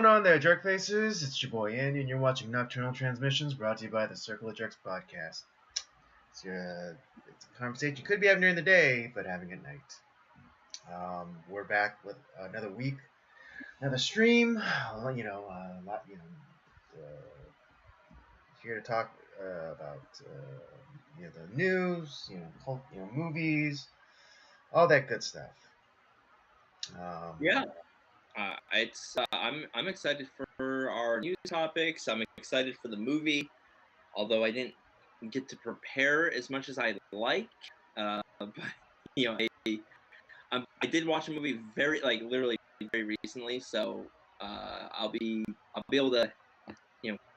going on there, jerk faces? It's your boy Andy, and you're watching Nocturnal Transmissions, brought to you by the Circle of Jerks podcast. It's a conversation you could be having during the day, but having at night. We're back with another week, another stream. Here to talk about the news, movies, all that good stuff. I'm excited for our new topics. I'm excited for the movie, although I didn't get to prepare as much as I'd like. But I did watch a movie literally very recently, so I'll be able to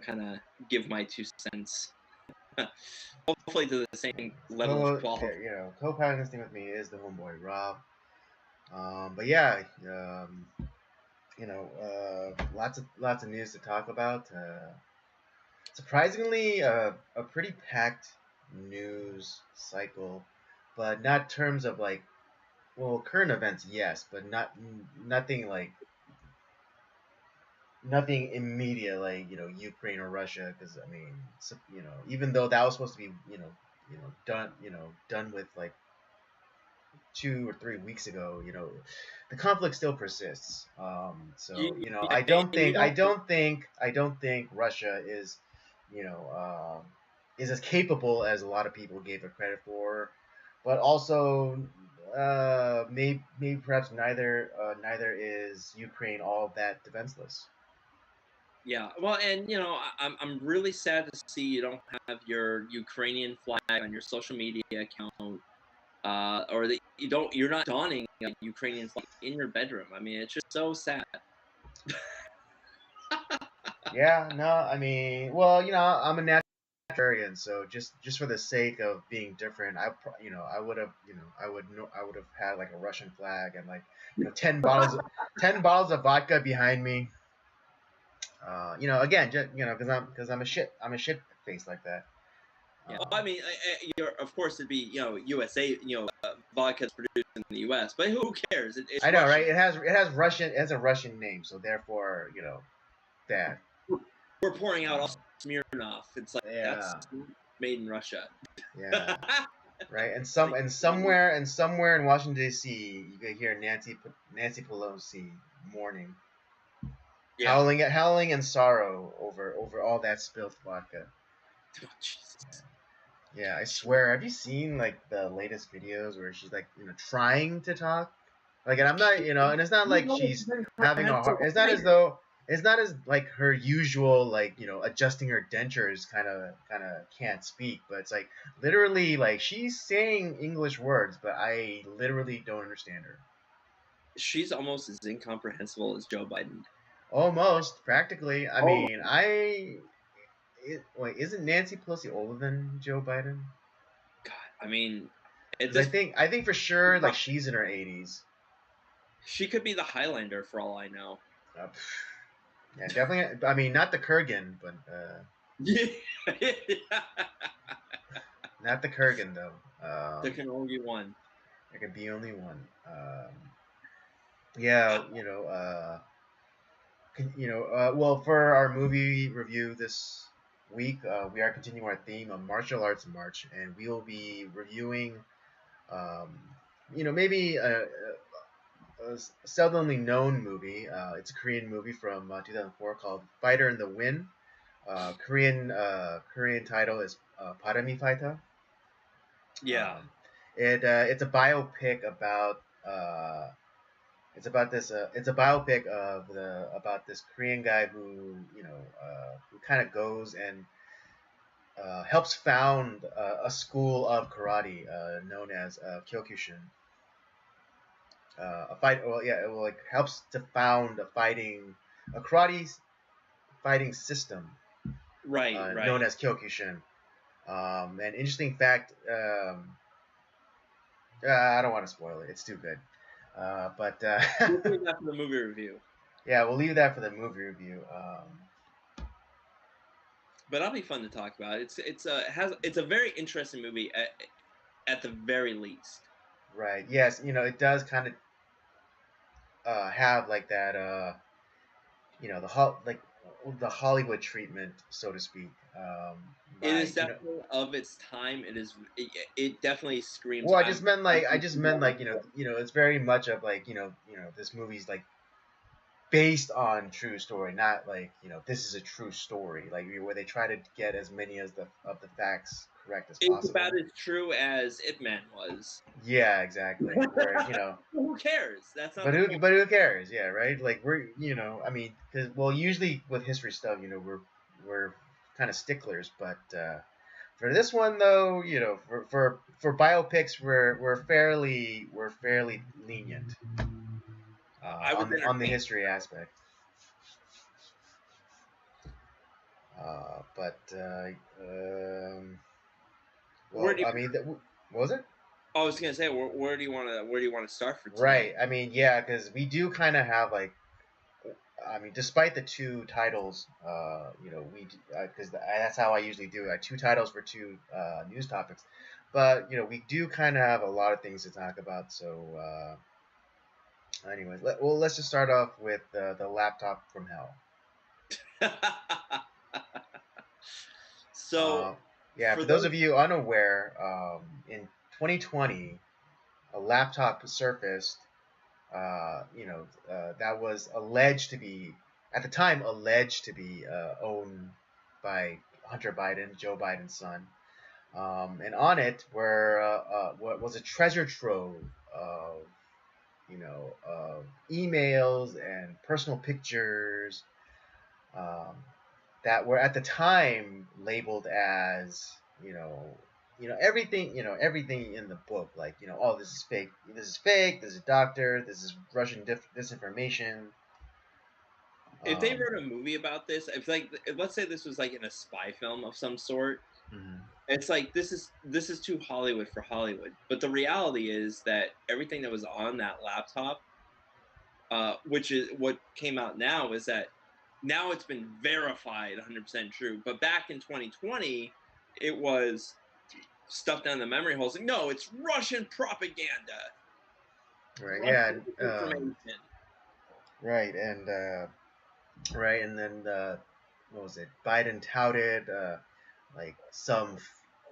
kind of give my 2 cents. Hopefully to the same level of quality. Co-piloting this thing with me is the homeboy Rob. Lots of news to talk about. Surprisingly, a pretty packed news cycle, but not in terms of current events, yes, but nothing immediate like Ukraine or Russia, because even though that was supposed to be done with 2 or 3 weeks ago, the conflict still persists. I don't think Russia is is as capable as a lot of people gave it credit for, but also maybe perhaps neither is Ukraine all that defenseless. Yeah, well, and I'm really sad to see you don't have your Ukrainian flag on your social media account, or that you're not donning a Ukrainian flag in your bedroom. I mean, it's just so sad. Yeah, no, I mean, well, I'm a naturarian, so just for the sake of being different, I would have had like a Russian flag and 10 bottles of vodka behind me. Again, just because I'm a shit face like that. Yeah, well, I mean, of course it'd be USA, vodka's produced in the U.S., but who cares? It's I know, Russian. right? It has a Russian name, so therefore, that. We're pouring out all Smirnoff. It's like that's made in Russia. Yeah. Right, and somewhere in Washington D.C., you could hear Nancy Pelosi mourning, howling in sorrow over all that spilled vodka. Oh, Jesus. Yeah, I swear. Have you seen the latest videos where she's trying to talk? And I'm not, and it's not like she's having a hard. It's not as though. It's not as her usual adjusting her dentures kind of can't speak, but it's literally she's saying English words, but I literally don't understand her. She's almost as incomprehensible as Joe Biden. Almost, practically. I mean, isn't Nancy Pelosi older than Joe Biden? God, I mean, I think for sure she's in her 80s. She could be the Highlander for all I know. Yeah, definitely. I mean, not the Kurgan, but not the Kurgan though. There can only be one. There can be only one. Well, for our movie review this week, we are continuing our theme of martial arts march, and we will be reviewing, maybe a seldomly known movie. It's a Korean movie from 2004 called Fighter in the Wind. Korean title is 바람의 파이터. Yeah. It's a biopic about about this Korean guy who kind of goes and helps found a school of karate known as Kyokushin. Helps to found a karate fighting system, right, known as Kyokushin. An interesting fact. I don't want to spoil it; it's too good. But we'll leave that for the movie review. Yeah, we'll leave that for the movie review. But that'll be fun to talk about. It's a very interesting movie at the very least. Right. Yes. It does kind of have that you know, the Hollywood treatment, so to speak. It By is definitely of its time. It definitely screams. well, I'm I just meant like it's very much of like this movie's like based on true story, not like this is a true story, like where they try to get as many as the facts correct as It's possible. about as true as Ip Man was. Yeah, exactly. Where Who cares? That's not but the who point. but who cares? Yeah, right. Like we're I mean, because well, usually with history stuff, we're kind of sticklers, but for this one though, for biopics, we're fairly lenient I was on the entertained. history aspect. But Where well, do you, I mean, what was it? I was gonna say where do you want to start for tonight? Right. I mean, yeah, because we do kind of have like, I mean, despite the two titles, we because that's how I usually do it. Two titles for two news topics, but we do kind of have a lot of things to talk about. So, anyways, let's just start off with the laptop from hell. So Yeah, for for those those of you unaware, in 2020, a laptop surfaced. That was alleged to be, at the time, alleged to be owned by Hunter Biden, Joe Biden's son. And on it were what was a treasure trove of, of emails and personal pictures um, that were at the time labeled as, everything in the book, like, oh, this is fake, this is doctor, this is Russian disinformation. if they Um, wrote a movie about this, let's say this was like in a spy film of some sort, mhm. it's like this is too Hollywood for Hollywood. But the reality is that everything that was on that laptop, which is what came out now, is that now it's been verified 100% true. But back in 2020, it was stuffed down the memory holes. Like, no, it's Russian propaganda, Right, yeah, Russian disinformation. right, right, and then what was it? Biden touted like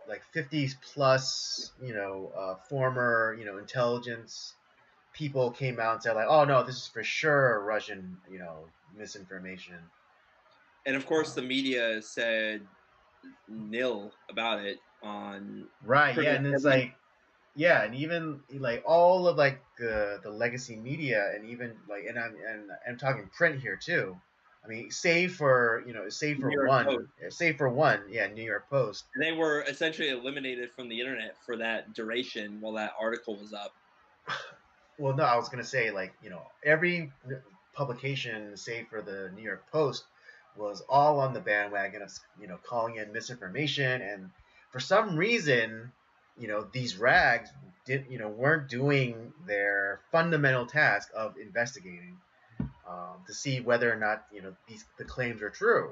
like 50 plus, former, intelligence people came out and said like, oh no, this is for sure Russian, misinformation. And of course, Um, the media said nil about it on right, pretty yeah, much and it's every. like, yeah, and even like all of like the legacy media, and even like, I'm talking print here too. I mean, New York Post. save for one, yeah, New York Post. They were essentially eliminated from the internet for that duration while that article was up. Well, no, I was gonna say like every publication, save for the New York Post, was all on the bandwagon of calling in misinformation, and for some reason, these rags weren't doing their fundamental task of investigating to see whether or not the claims are true.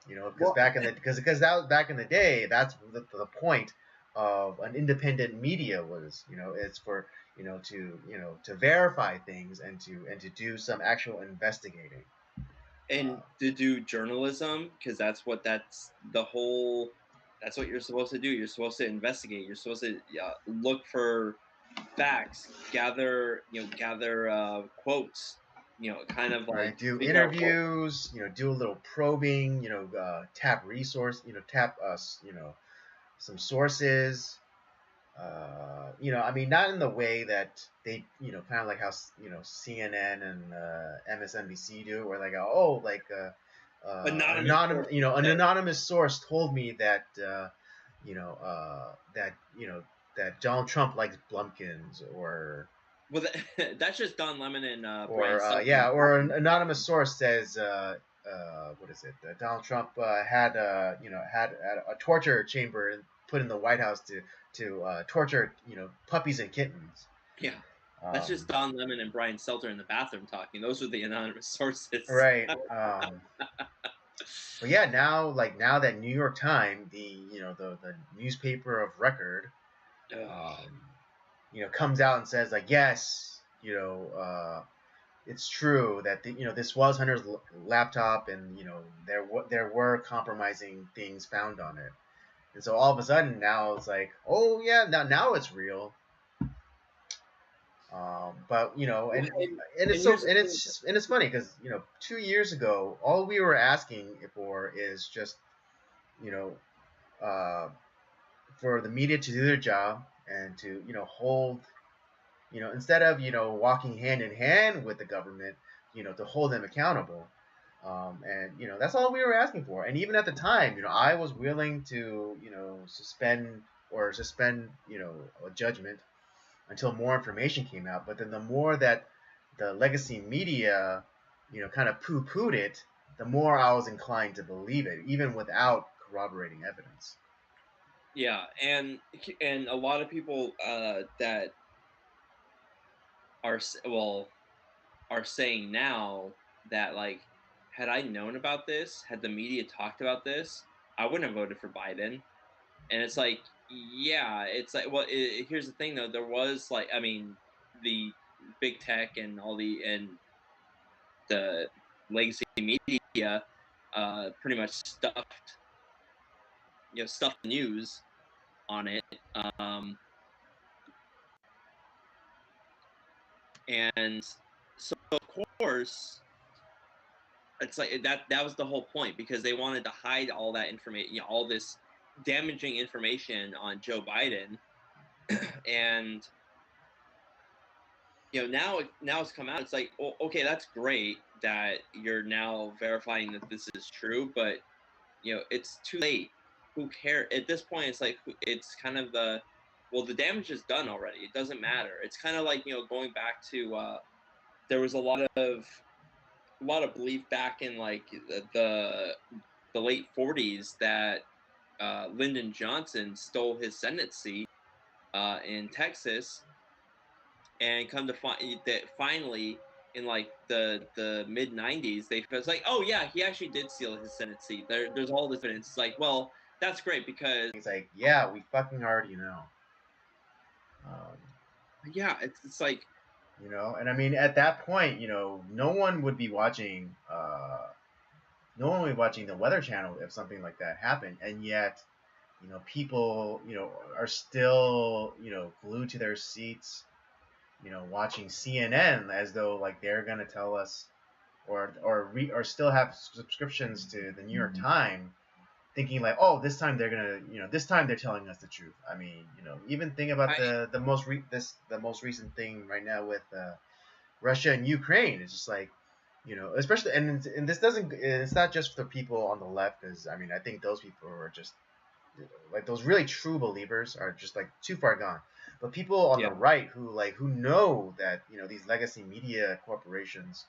Because Well, back in the because that was back in the day. That's the point of an independent media was. It's for to verify things and to do some actual investigating. and to do journalism, because that's the whole. That's what you're supposed to do. You're supposed to investigate. You're supposed to look for facts, gather quotes, kind of like Right, do figure out what. interviews, do a little probing, tap us, some sources. I mean, not in the way that they, kind of like how CNN and MSNBC do, where like, oh, like Anonymous source an said. anonymous source told me that, that that Donald Trump likes Blumpkins, Well, that's just Don Lemon and Brian or Stelter. yeah, or an anonymous source says, what is it? Donald Trump had a torture chamber put in the White House to torture puppies and kittens. Yeah, that's Um, just Don Lemon and Brian Stelter in the bathroom talking. Those are the anonymous sources. right. But yeah, now that New York Times, the newspaper of record, comes out and says like, yes, it's true that this was Hunter's laptop, and there were compromising things found on it. And so all of a sudden now it's like, oh yeah, now it's real. But and it's and so here's the thing. and it's funny because 2 years ago all we were asking for is just you know uh, for the media to do their job and to hold instead of walking hand in hand with the government, to hold them accountable. And that's all we were asking for. And even at the time, I was willing to suspend a judgment until more information came out. But then the more that the legacy media, kind of poo-pooed it, the more I was inclined to believe it, even without corroborating evidence. Yeah, and a lot of people that are saying now that, like, had I known about this, had the media talked about this, I wouldn't have voted for Biden. And it's like, yeah, it's like, well, here's the thing though, there was, like, I mean, the big tech and the legacy media pretty much stuffed the news on it. Um, and so of course it's like that was the whole point, because they wanted to hide all that information, all this damaging information on Joe Biden. And now it's come out. It's like, well, okay, that's great that you're now verifying that this is true, but it's too late. Who cares at this point? It's like, it's kind of the damage is done already. It doesn't matter. It's kind of like, going back to there was a lot of belief back in, like, the late 40s that Lyndon Johnson stole his Senate seat in Texas, and come to find that finally in, like, the mid 90s, they was like, oh yeah, he actually did steal his Senate seat. There's all this evidence. It's like, well, that's great, because It's like, yeah, we fucking already know. yeah, it's like, And I mean, at that point, no one would be watching. No one would be watching the Weather Channel if something like that happened, and yet, people, are still, glued to their seats, watching CNN as though like they're gonna tell us, or still have subscriptions to the New York Times, thinking like, oh, this time they're gonna, this time they're telling us the truth. I mean, even think about the most recent thing right now with Russia and Ukraine. It's just like, especially, and this doesn't, it's not just for people on the left, because I mean, I think those people are just like, those really true believers are just like too far gone. But people on the right who know that these legacy media corporations,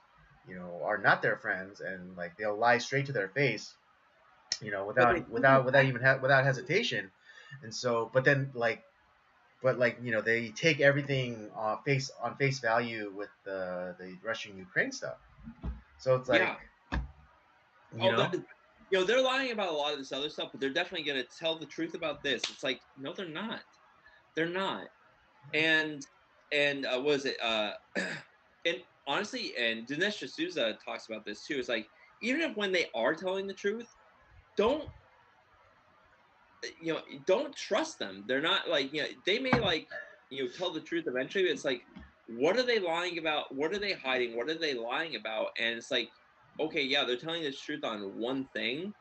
are not their friends, and like they'll lie straight to their face, without hesitation. And so, they take everything on face value with the Russian Ukraine stuff. So it's like, yeah. They're lying about a lot of this other stuff, but they're definitely going to tell the truth about this. It's like, no, they're not. They're not. And was it? And honestly, and Dinesh D'Souza talks about this too. It's like, even if when they are telling the truth, don't don't trust them. They're not like, they may, like, tell the truth eventually, but it's like, what are they lying about? What are they hiding? What are they lying about? And it's like, okay, yeah, they're telling the truth on one thing,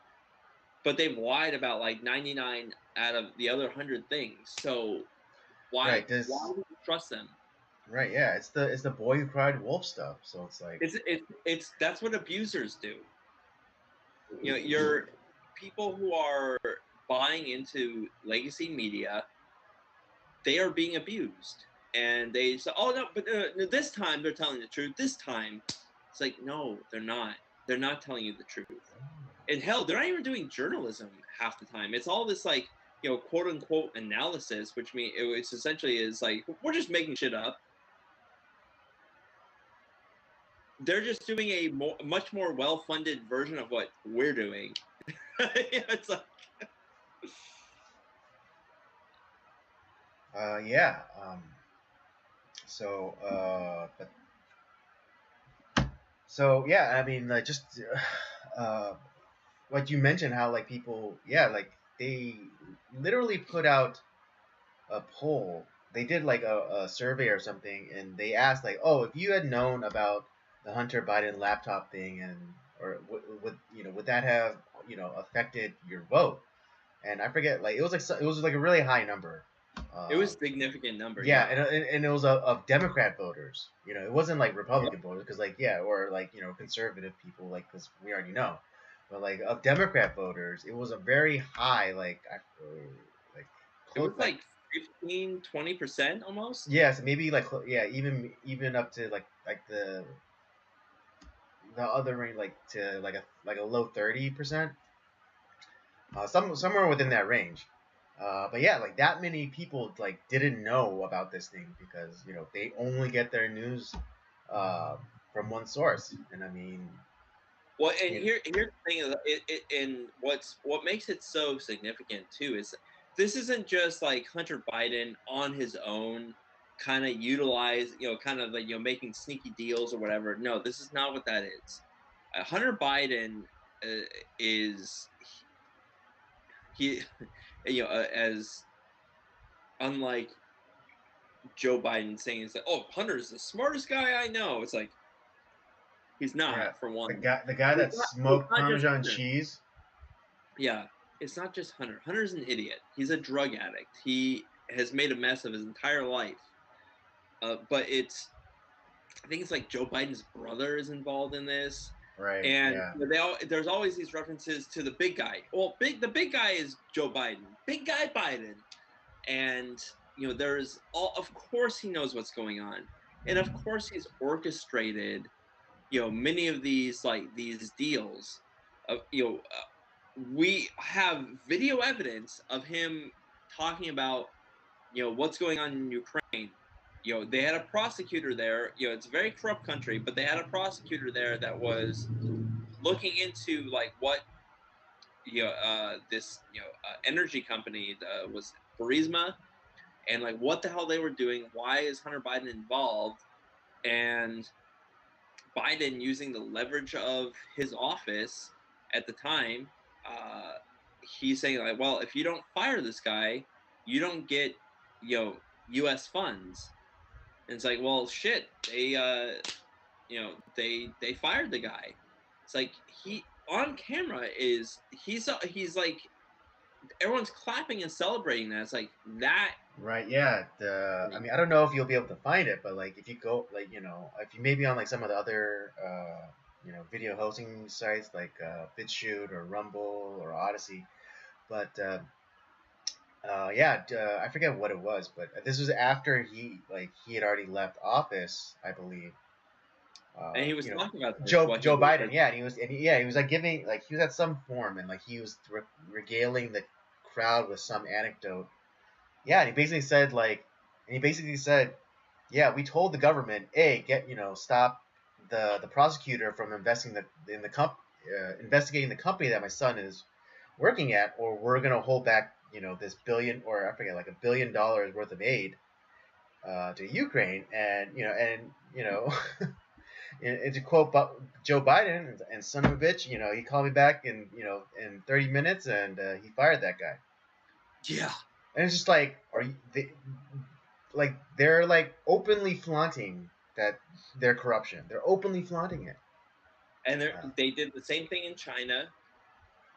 but they've lied about like 99 out of the other 100 things. So why would you trust them? Right, yeah, it's the boy who cried wolf stuff. So it's like, it's that's what abusers do. You're people who are buying into legacy media, they are being abused, and they say, oh no, but this time they're telling the truth. This time, it's like, no, they're not. They're not telling you the truth. And hell, they're not even doing journalism half the time. It's all this, like, quote unquote analysis, which means it's essentially is like, we're just making shit up. They're just doing a much more well-funded version of what we're doing. It's like, yeah. So, but So yeah, I mean, like just uh, what you mentioned, how like people, yeah, like they literally put out a poll. They did like a survey or something, and they asked like, oh, if you had known about the Hunter Biden laptop thing, and or would would that have affected your vote? And I forget, like it was like a really high number. It was Um, a significant number, yeah, yeah. and it was of Democrat voters. It wasn't like Republican voters, because like yeah, or like conservative people, like because we already know, but like of Democrat voters, it was a very high, like It close, was like like 15, 20% almost. yes, maybe like yeah, even up to like the other range, like to like a low 30%, somewhere within that range. But yeah, like that many people like didn't know about this thing, because they only get their news uh, from one source, and I mean, Well, and you know, here's the thing, and what makes it so significant too is this isn't just like Hunter Biden on his own, kind of utilize, kind of like making sneaky deals or whatever. No, this is not what that is. Hunter Biden uh, is he, as unlike Joe Biden saying it's like, oh, Hunter's the smartest guy I know. It's like he's yeah, not, for the one. guy It's that not, it's smoked not just Parmesan Hunter. cheese. Yeah, it's not just Hunter. Hunter's an idiot. He's a drug addict. He has made a mess of his entire life. But I think it's like Joe Biden's brother is involved in this, Right. and Yeah. there's always these references to the big guy. Well, the big guy is Joe Biden, big guy Biden, and there's all. Of course, he knows what's going on, and of course, he's orchestrated many of these deals. We have video evidence of him talking about what's going on in Ukraine. They had a prosecutor there. It's a very corrupt country, but they had a prosecutor there that was looking into like what this energy company was Burisma, and like what the hell they were doing. Why is Hunter Biden involved? And Biden, using the leverage of his office at the time, uh, he's saying like, well, if you don't fire this guy, you don't get U.S. funds. And it's like, well, shit, they fired the guy. It's like he on camera he's like everyone's clapping and celebrating that. It's like that. Right. Yeah. I mean, I don't know if you'll be able to find it, but like if you go, like if you maybe on like some of the other video hosting sites like BitChute or Rumble or Odyssey, but yeah, I forget what it was, but this was after he had already left office, I believe. And he was talking about this. Joe What he Joe was Biden, yeah, yeah, he was like giving, like he was at some forum, and like he was regaling the crowd with some anecdote. Yeah, and he basically said, yeah, we told the government, hey, stop the prosecutor from investigating the company that my son is working at, or we're gonna hold back, this billion, or I forget, like $1 billion worth of aid to Ukraine, and and to quote Joe Biden, and son of a bitch, he called me back in 30 minutes, and he fired that guy. Yeah. And it's just like, they're like openly flaunting that their corruption. They're openly flaunting it. And they did the same thing in China.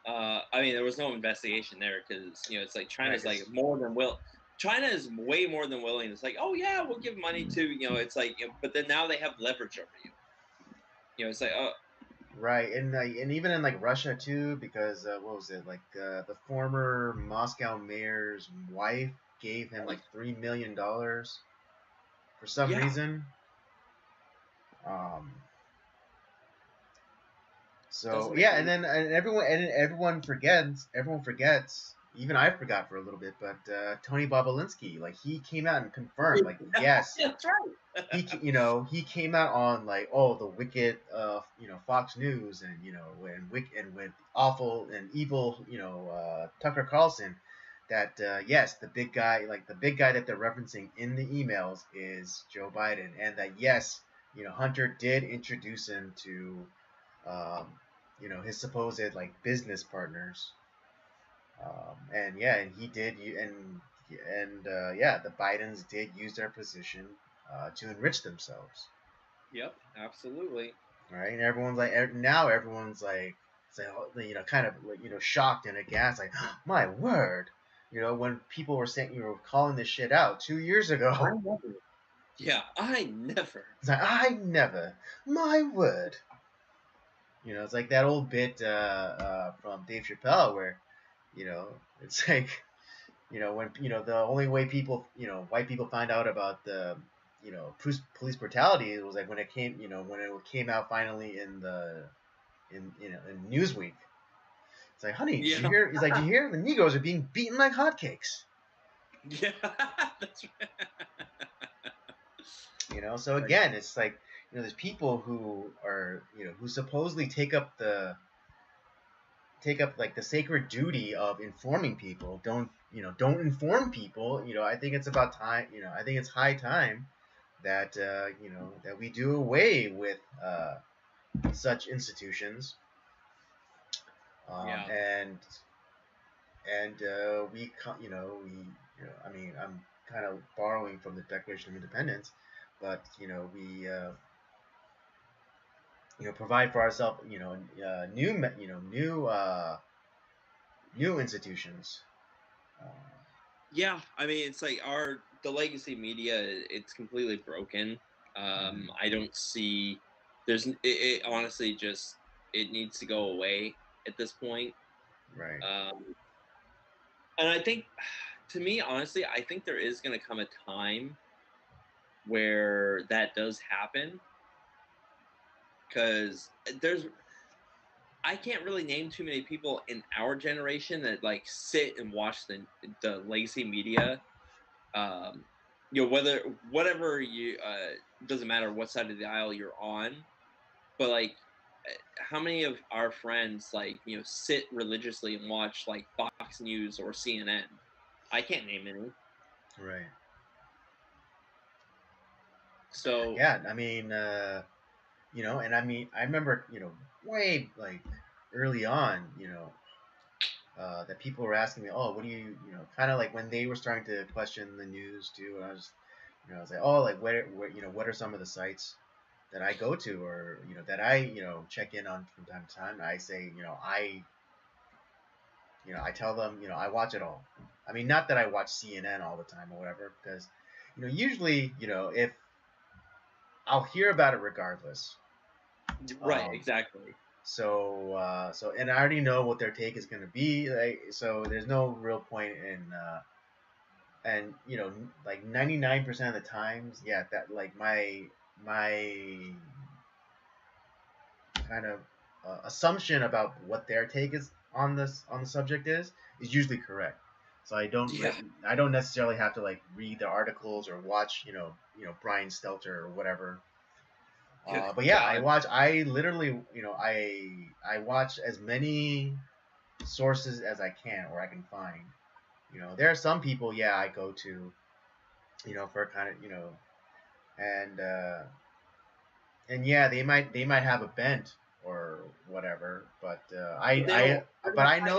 I mean, there was no investigation there because it's like China's Right, like more than will. China is way more than willing. It's like, oh yeah, we'll give money to It's like, but then now they have leverage over you. It's like, oh right, and even in like Russia too, because what was it, like the former Moscow mayor's wife gave him like $3 million for some yeah, reason. Um, So doesn't make yeah, and any. then everyone forgets. Even I forgot for a little bit, but Tony Bobolinsky, like he came out and confirmed, like yes, That's right. he came out on like, oh, the wicked Fox News, and with awful and evil Tucker Carlson, that yes, the big guy that they're referencing in the emails is Joe Biden, and that yes, Hunter did introduce him to, um, his supposed like business partners. And yeah, and he did, the Bidens did use their position to enrich themselves. Yep, absolutely. Right, and everyone's like, now everyone's like, kind of like, shocked and aghast, like, my word, when people were saying, calling this shit out 2 years I ago. never. Yeah, I never. It's like, I never, my word. It's like that old bit from Dave Chappelle where, it's like, when the only way people, white people find out about the, police brutality was like when it came, when it came out finally in the in Newsweek. It's like, honey, did you Yeah, hear? He's like, did you hear? The Negroes are being beaten like hotcakes. yeah, that's right. So again, it's like, there's people who are, who supposedly take up like the sacred duty of informing people. Don't inform people. I think it's about time. I think it's high time that that we do away with such institutions. Yeah, And I mean, I'm kind of borrowing from the Declaration of Independence, but we provide for ourselves, new institutions. Uh, yeah. I mean, it's like the legacy media. It's completely broken. mhm. I don't see. It honestly just it needs to go away at this point. Right. Um, and I think, to me, honestly, I think there is going to come a time where that does happen, because I can't really name too many people in our generation that like sit and watch the legacy media. Um, whatever you doesn't matter what side of the aisle you're on, but like how many of our friends like sit religiously and watch like Fox News or CNN? I can't name any. Right. So Yeah. I mean, and I mean, I remember, way like early on, that people were asking me, oh, what do kind of like when they were starting to question the news too. And I was like, oh, like what are some of the sites that I go to, or that I check in on from time to time. I say, I tell them, I watch it all. I mean, not that I watch CNN all the time or whatever, because usually, if I'll hear about it regardless. right, Um, exactly. and I already know what their take is going to be. Like, so there's no real point in, and like 99% of the times, yeah, that like my kind of assumption about what their take is on the subject is usually correct. So Yeah, I don't necessarily have to like read the articles or watch Brian Stelter or whatever. good But yeah, God. I literally I watch as many sources as I can or I can find. There are some people, yeah, I go to for kind of and and yeah, they might have a bent or whatever, but But they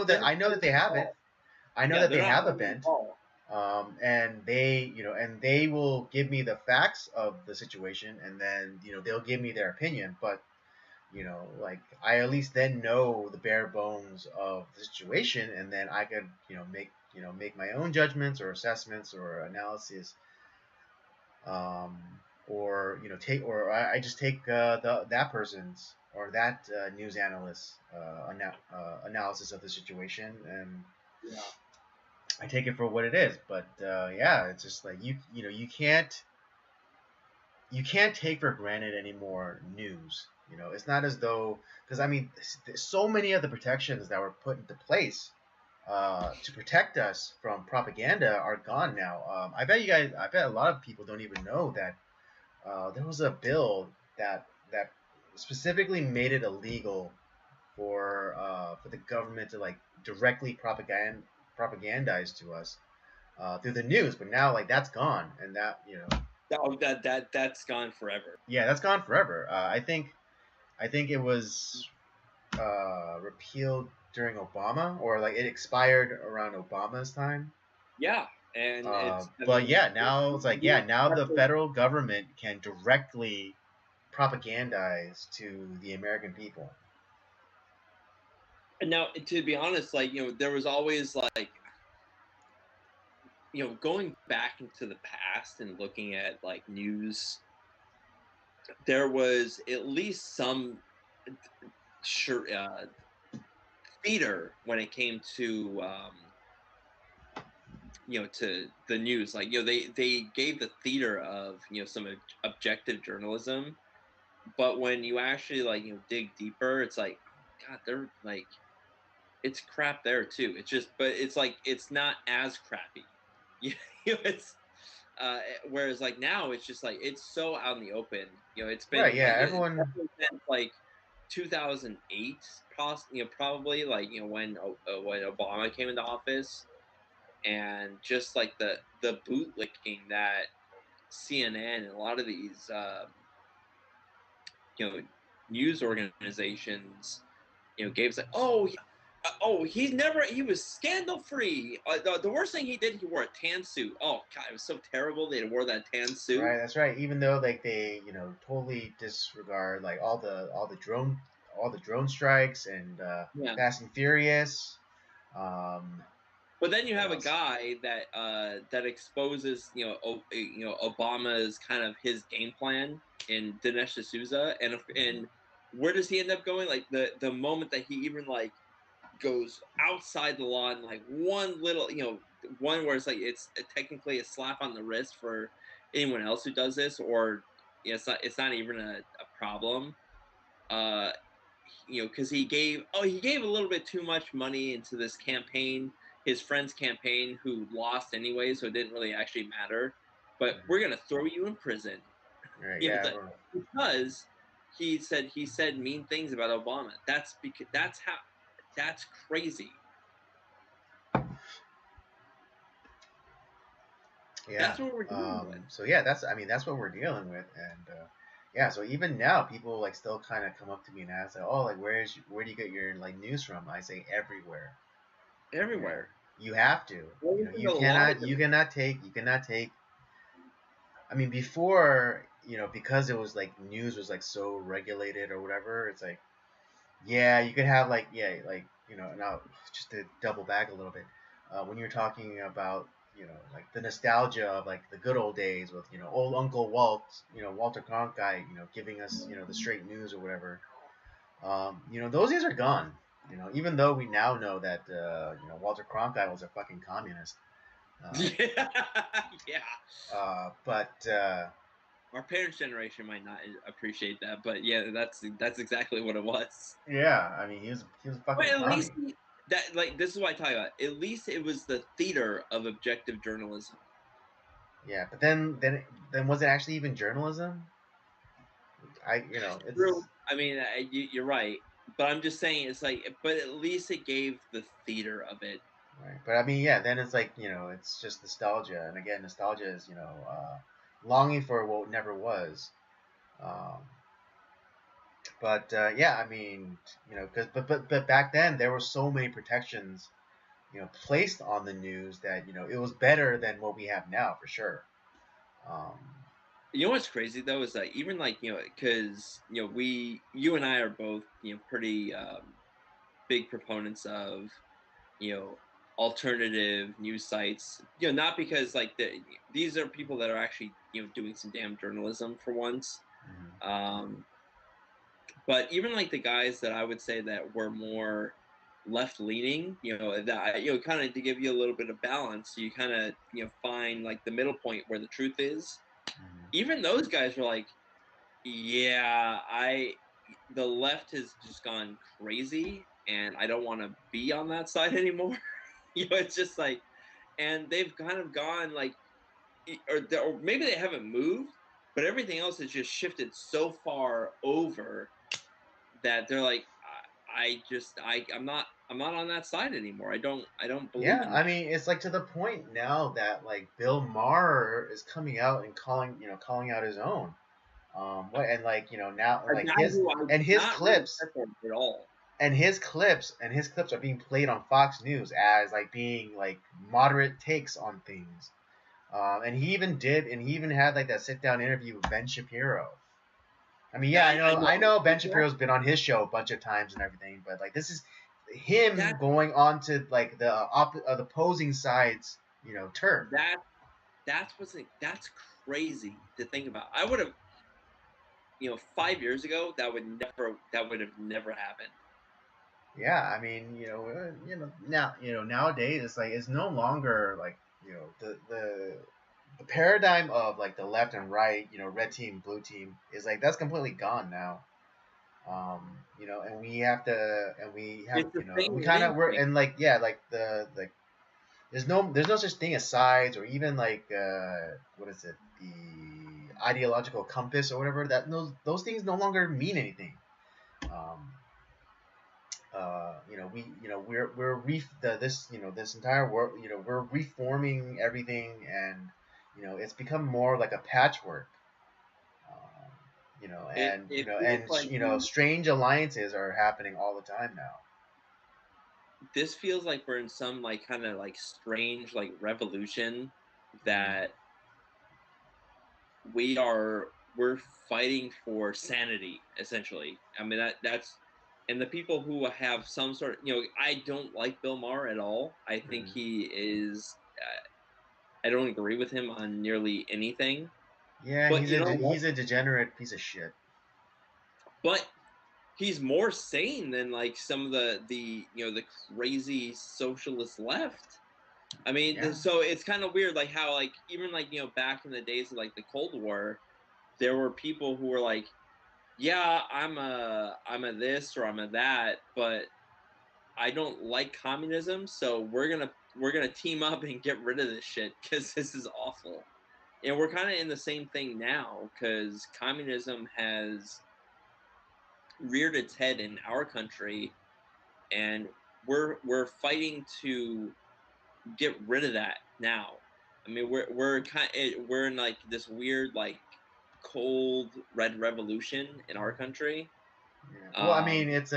don't. I know that they have it. I know Yeah, that they're they not have a biased at bent. all. And they will give me the facts of the situation, and then they'll give me their opinion. But like I at least then know the bare bones of the situation, and then I could make my own judgments or assessments or analysis, um, or take or I just take that person's or that news analyst analysis of the situation, and Yeah. I take it for what it is. But yeah, it's just like you can't take for granted anymore news. It's not as though, because I mean, so many of the protections that were put into place to protect us from propaganda are gone now. I bet a lot of people don't even know that there was a bill that specifically made it illegal for the government to like directly propagandize to us through the news. But now like that's gone, and that That's gone forever. Yeah, that's gone forever. I think it was repealed during Obama, or like it expired around Obama's time. Yeah, and it's I But mean yeah, now it's like, yeah, now the federal government can directly propagandize to the American people. and now to be honest, like there was always like going back into the past and looking at like news, there was at least some sure theater when it came to to the news. Like they gave the theater of some objective journalism, but when you actually like dig deeper, it's like, oh god, they're like, it's crap there too. It's just, but it's like it's not as crappy. It's whereas like now it's just like it's so out in the open. It's Right? been Yeah, like it's everyone. definitely since like 2008, probably like when Obama came into office, and just like the bootlicking that CNN and a lot of these you know news organizations gave us like, he was scandal free. The worst thing he did, he wore a tan suit. Oh god, it was so terrible they wore that tan suit. Right, that's right. Even though like they, totally disregard like all the drone strikes and Yeah. Fast and Furious. Um, But then you what have a else? guy that exposes Obama's kind of his game plan in Dinesh D'Souza, and where does he end up going? Like the moment that he even like goes outside the law and like one little one where it's like it's technically a slap on the wrist for anyone else who does this, or it's not even a problem. Uh, because he gave a little bit too much money into this campaign, his friend's campaign, who lost anyway, so it didn't really actually matter. But we're gonna throw you in prison, Right, you know, yeah, that, because he said mean things about Obama. That's crazy. yeah. That's what we're dealing with. So yeah, that's what we're dealing with, and yeah. So even now, people like still kind of come up to me and ask, like, oh, like where do you get your like news from? I say everywhere. You know, Everywhere. you have to. Well, You a lot of you cannot take. I mean, before, because it was like news was like so regulated or whatever. It's like, yeah, you could have like, yeah, like, now just to double back a little bit, when you're talking about, like the nostalgia of like the good old days with, old Uncle Walt, Walter Cronkite, giving us, the straight news or whatever. Those days are gone. Even though we now know that, Walter Cronkite was a fucking communist. Um, yeah, yeah. but Our parents' generation might not appreciate that, but yeah, that's exactly what it was. yeah, I mean, he was a But fucking at least commie. that like this is what I talk about. At least it was the theater of objective journalism. Yeah, but then was it actually even journalism? It's True. I mean, you're right, but I'm just saying it's like, but at least it gave the theater of it. right. But I mean, yeah, then it's like, it's just nostalgia, and again, nostalgia is, longing for what never was. Um, but yeah, I mean, because but back then there were so many protections, placed on the news that it was better than what we have now for sure. Um, You know what's crazy though is that even like because you and I are both pretty big proponents of you know alternative news sites. Not because like these are people that are actually doing some damn journalism for once. mhm. Um, but even like the guys that I would say that were more left leaning, that kind of to give you a little bit of balance, so you kind of find like the middle point where the truth is. Mhm. Even those guys were like, yeah, the left has just gone crazy, and I don't want to be on that side anymore. It's just like, and they've kind of gone like, or maybe they haven't moved, but everything else has just shifted so far over that they're like, I'm not on that side anymore. I don't believe Yeah, in I that. mean, it's like to the point now that like Bill Maher is coming out and calling out his own. What and like now A like guy his who I and do his not really clips support at all. and his clips are being played on Fox News as like being like moderate takes on things. And he even had like that sit down interview with Ben Shapiro. I mean, yeah, I know Ben Shapiro's been on his show a bunch of times and everything, but like this is him That going on to like the the opposing side's turf. that that's crazy to think about. I would have, 5 years ago, that would have never happened. Yeah, I mean, now nowadays it's like it's no longer like the paradigm of like the left and right, red team, blue team is like that's completely gone now. And we have It's the we same kind of we're thing. and like yeah, like the like there's no such thing as sides or even like what is it, the ideological compass or whatever, that those things no longer mean anything. Um, this entire world, we're reforming everything, and it's become more like a patchwork. Um, It feels like strange alliances are happening all the time now. this feels like we're in some like kind of like strange like revolution Mm. that we're fighting for sanity essentially. I mean that's and the people who have some sort of, I don't like Bill Maher at all. I think Mm. he is I don't agree with him on nearly anything. Yeah, But you know what? he's a degenerate piece of shit. But he's more sane than like some of the crazy socialist left. I mean, Yeah. so it's kind of weird, like how like even like back in the days of like the Cold War, there were people who were like, yeah, I'm a this or I'm a that, but I don't like communism, so we're gonna team up and get rid of this shit because this is awful. And we're kind of in the same thing now because communism has reared its head in our country, and we're fighting to get rid of that now. I mean, we're in like this weird like cold red revolution in our country. Yeah. Well, I mean, it's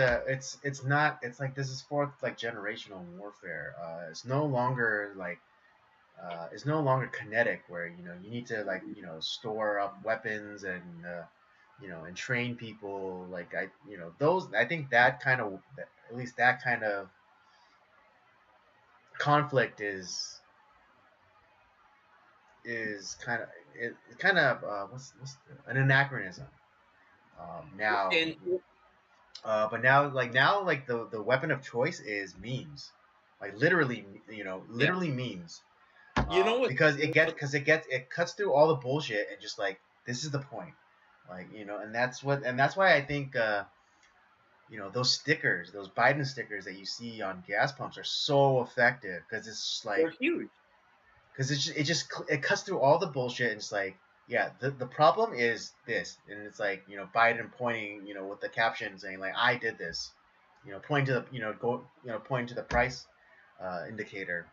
not it's like this is fourth like generational warfare. It's no longer like it's no longer kinetic where you need to like store up weapons and and train people. Like those, I think that kind of, at least that kind of conflict is kind of kind of an anachronism. Now, And but now like the weapon of choice is memes, like literally, yeah, literally memes. you know what? Because it cuts through all the bullshit and just like this is the point, like and that's why I think those stickers, those Biden stickers that you see on gas pumps are so effective because it's just like They're huge. because it cuts through all the bullshit and it's like yeah, the problem is this, and it's like Biden pointing with the caption saying like I did this, pointing to the pointing to the price indicator.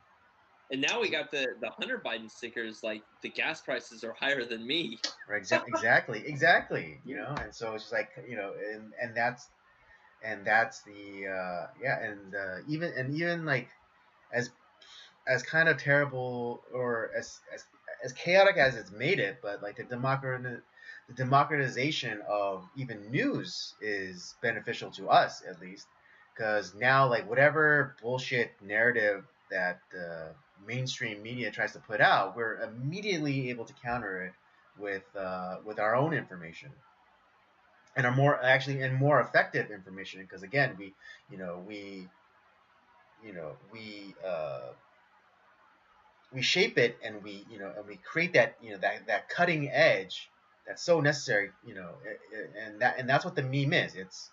And now we got the Hunter Biden stickers. Like the gas prices are higher than me. Right, exactly. And so it's just like and that's the yeah, and even like as kind of terrible or as chaotic as it's made it, but like the democratization of even news is beneficial to us at least, because now like whatever bullshit narrative that mainstream media tries to put out, we're immediately able to counter it with our own information, and are more actually and more effective information, because again we you know we you know we shape it, and we create that that cutting edge that's so necessary, and that's what the meme is. It's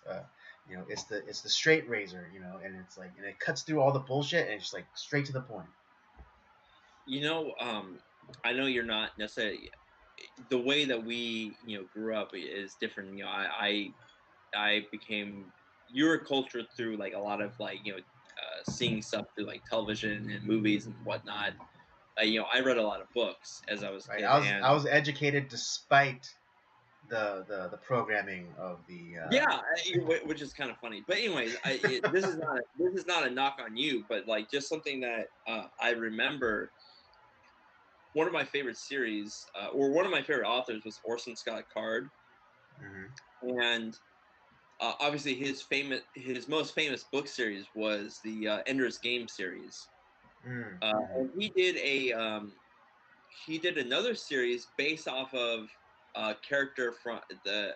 it's the straight razor, and it's like, and it cuts through all the bullshit and it's just like straight to the point. You know, I know you're not necessarily the way that we grew up is different. I became you were cultured through like a lot of like seeing stuff through like television and movies and whatnot. I read a lot of books as I was a Right. kid, I and was educated despite the programming of the. yeah, which is kind of funny. But anyways, this is not a knock on you, but like just something that I remember. One of my favorite series, or one of my favorite authors, was Orson Scott Card, and obviously his most famous book series was the Ender's Game series. And he did another series based off of character from the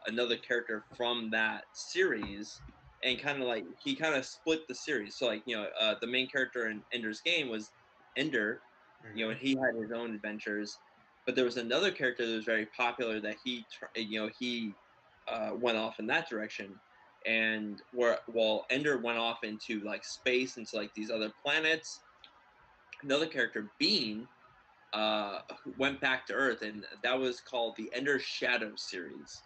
another character from that series, and kind of like he kind of split the series. So like the main character in Ender's Game was Ender, and he had his own adventures, but there was another character that was very popular that he went off in that direction, and while Ender went off into like space, into like these other planets, another character, Bean, who went back to Earth, and that was called the Ender Shadow series.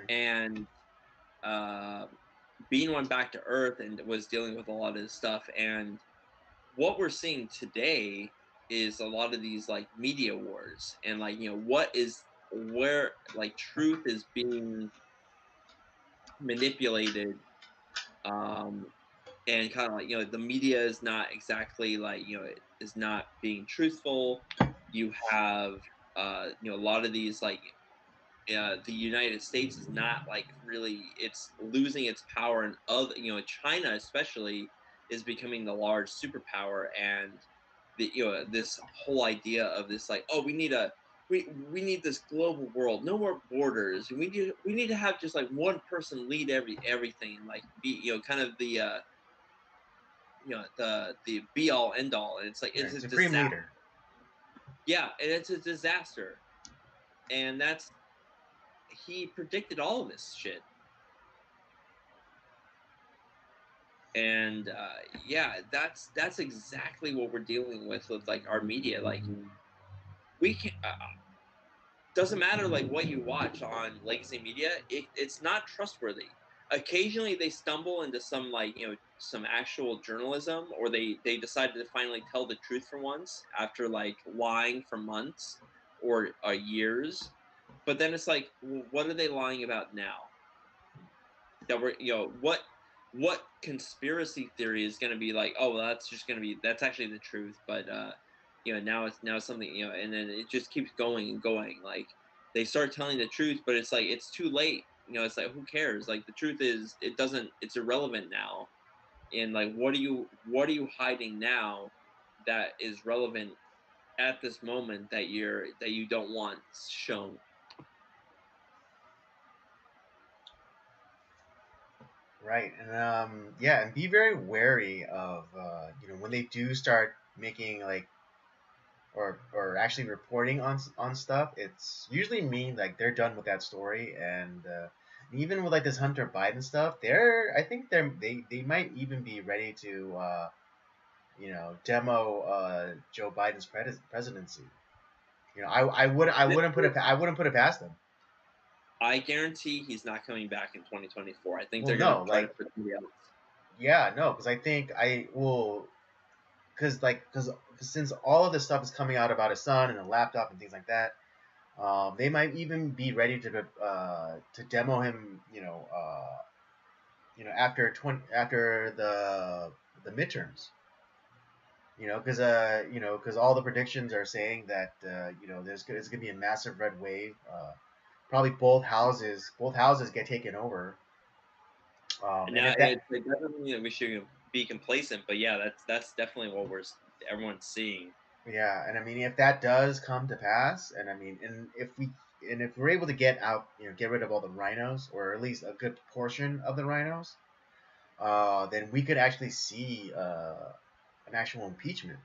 And Bean went back to Earth and was dealing with a lot of this stuff. And what we're seeing today is a lot of these like media wars, and like what is where like truth is being manipulated, and kind of like the media is not exactly like it is not being truthful. You have a lot of these like the United States is not like really, it's losing its power, and other China especially is becoming the large superpower, and the this whole idea of this like, oh, we need this global world, no more borders, and we need to have just like one person lead everything, and like be kind of the the be all end all, and it's like it's a Supreme disaster. leader. Yeah, and it's a disaster, and he predicted all of this shit, and yeah, that's exactly what we're dealing with like our media. Like we can doesn't matter like what you watch on legacy media, it's not trustworthy. Occasionally they stumble into some like some actual journalism, or they decide to finally tell the truth for once after like lying for months or years. But then it's like, well, what are they lying about now? That we're what conspiracy theory is going to be like, oh well, that's actually the truth, but now it's something, and then it just keeps going and going. Like they start telling the truth, but it's like it's too late. It's like, who cares? Like the truth is, it's irrelevant now. And like what are you hiding now that is relevant at this moment that you don't want shown? Right, and yeah, and be very wary of when they do start making like or actually reporting on stuff. It's usually mean like they're done with that story, and even with like this Hunter Biden stuff, I think they might even be ready to demo Joe Biden's presidency. I wouldn't put it past them. I guarantee he's not coming back in 2024. I think Well, they're going no, to try to like put somebody else. yeah, no, because I think I will because since all of this stuff is coming out about his son and the laptop and things like that, they might even be ready to demo him, after the midterms, because all the predictions are saying that there's gonna be a massive red wave. Probably both houses get taken over. And And now if that it doesn't mean that we should be complacent, but yeah, that's definitely what everyone's seeing. Yeah, and I mean, if that does come to pass, and I mean, and if we're able to get rid of all the rhinos, or at least a good portion of the rhinos, then we could actually see an actual impeachment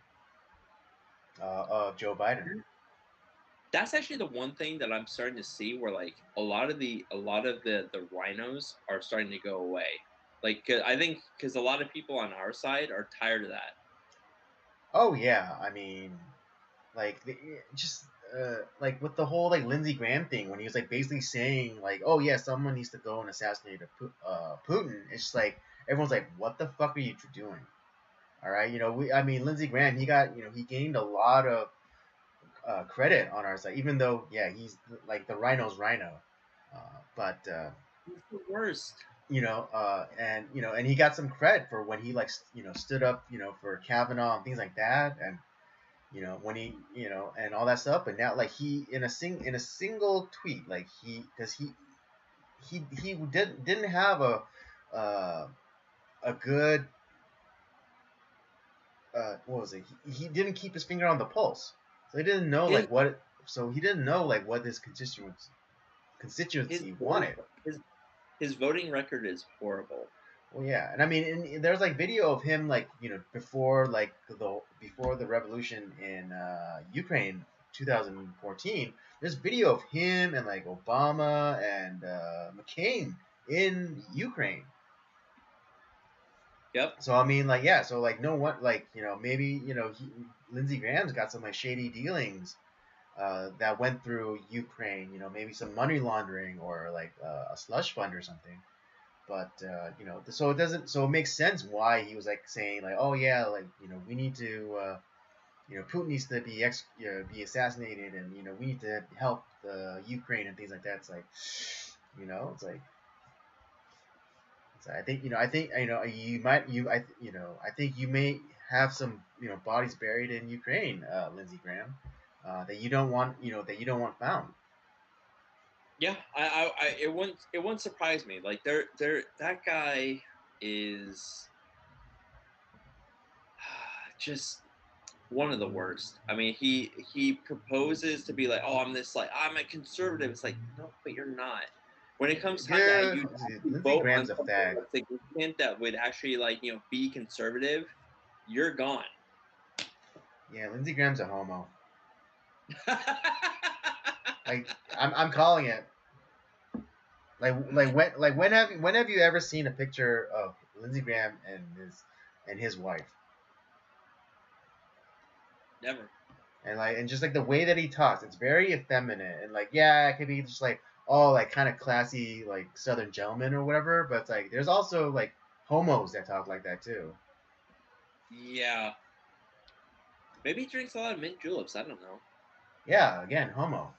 of Joe Biden. That's actually the one thing that I'm starting to see, where like a lot of the rhinos are starting to go away. Like I think because a lot of people on our side are tired of that. Oh yeah, I mean, like just like with the whole like Lindsey Graham thing when he was like basically saying like, oh yeah, someone needs to go and assassinate Putin. It's just like everyone's like, what the fuck are you doing? All right, I mean, Lindsey Graham, he gained a lot of credit on our side, even though yeah, he's like the rhino's rhino, but He's the worst. and he got some credit for when he like stood up for Kavanaugh and things like that, and when he and all that stuff. But now like he in a single tweet, like he didn't have a good what was it? He didn't keep his finger on the pulse, so he didn't know His like what. So he didn't know like what his his constituency wanted. his voting record is horrible. Well, yeah, and I mean, there's like video of him like before like before the revolution in Ukraine, 2014. There's video of him and like Obama and McCain in Ukraine. Yep. So I mean, like, yeah, so like, no one, like, maybe Lindsey Graham's got some like shady dealings that went through Ukraine. Maybe some money laundering or like a slush fund or something. But so it doesn't. So it makes sense why he was like saying like, oh yeah, like we need to, Putin needs to be assassinated, and we need to help the Ukraine and things like that. It's like, it's like. So I think I think you may have some bodies buried in Ukraine, Lindsey Graham, that you don't want found. Yeah, it wouldn't surprise me. Like that guy is just one of the worst. I mean, he proposes to be like, oh, I'm a conservative. It's like, no, but you're not. When it comes time that you Lindsey vote Graham's on a fag. that's significant that would actually like be conservative, you're gone. Yeah, Lindsey Graham's a homo. Like I'm calling it. When have you ever seen a picture of Lindsey Graham and his wife? Never. And just like the way that he talks, it's very effeminate, and like yeah, it could be just like all like kind of classy like Southern gentleman or whatever, but it's like there's also like homos that talk like that too. Yeah. Maybe he drinks a lot of mint juleps. I don't know. Yeah, again, homo.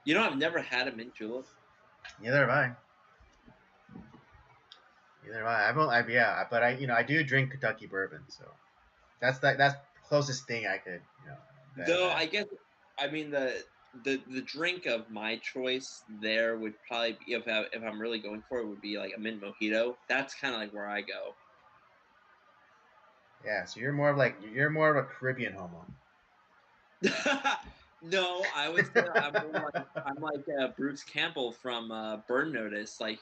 I've never had a mint julep. Neither have I. Yeah, but I do drink Kentucky bourbon, so that's the closest thing I could Though I guess I mean the drink of my choice there would probably be if I'm really going for it would be like a mint mojito. That's kind of like where I go. Yeah, so you're more of a Caribbean homo. No, I would say I'm like Bruce Campbell from Burn Notice. Like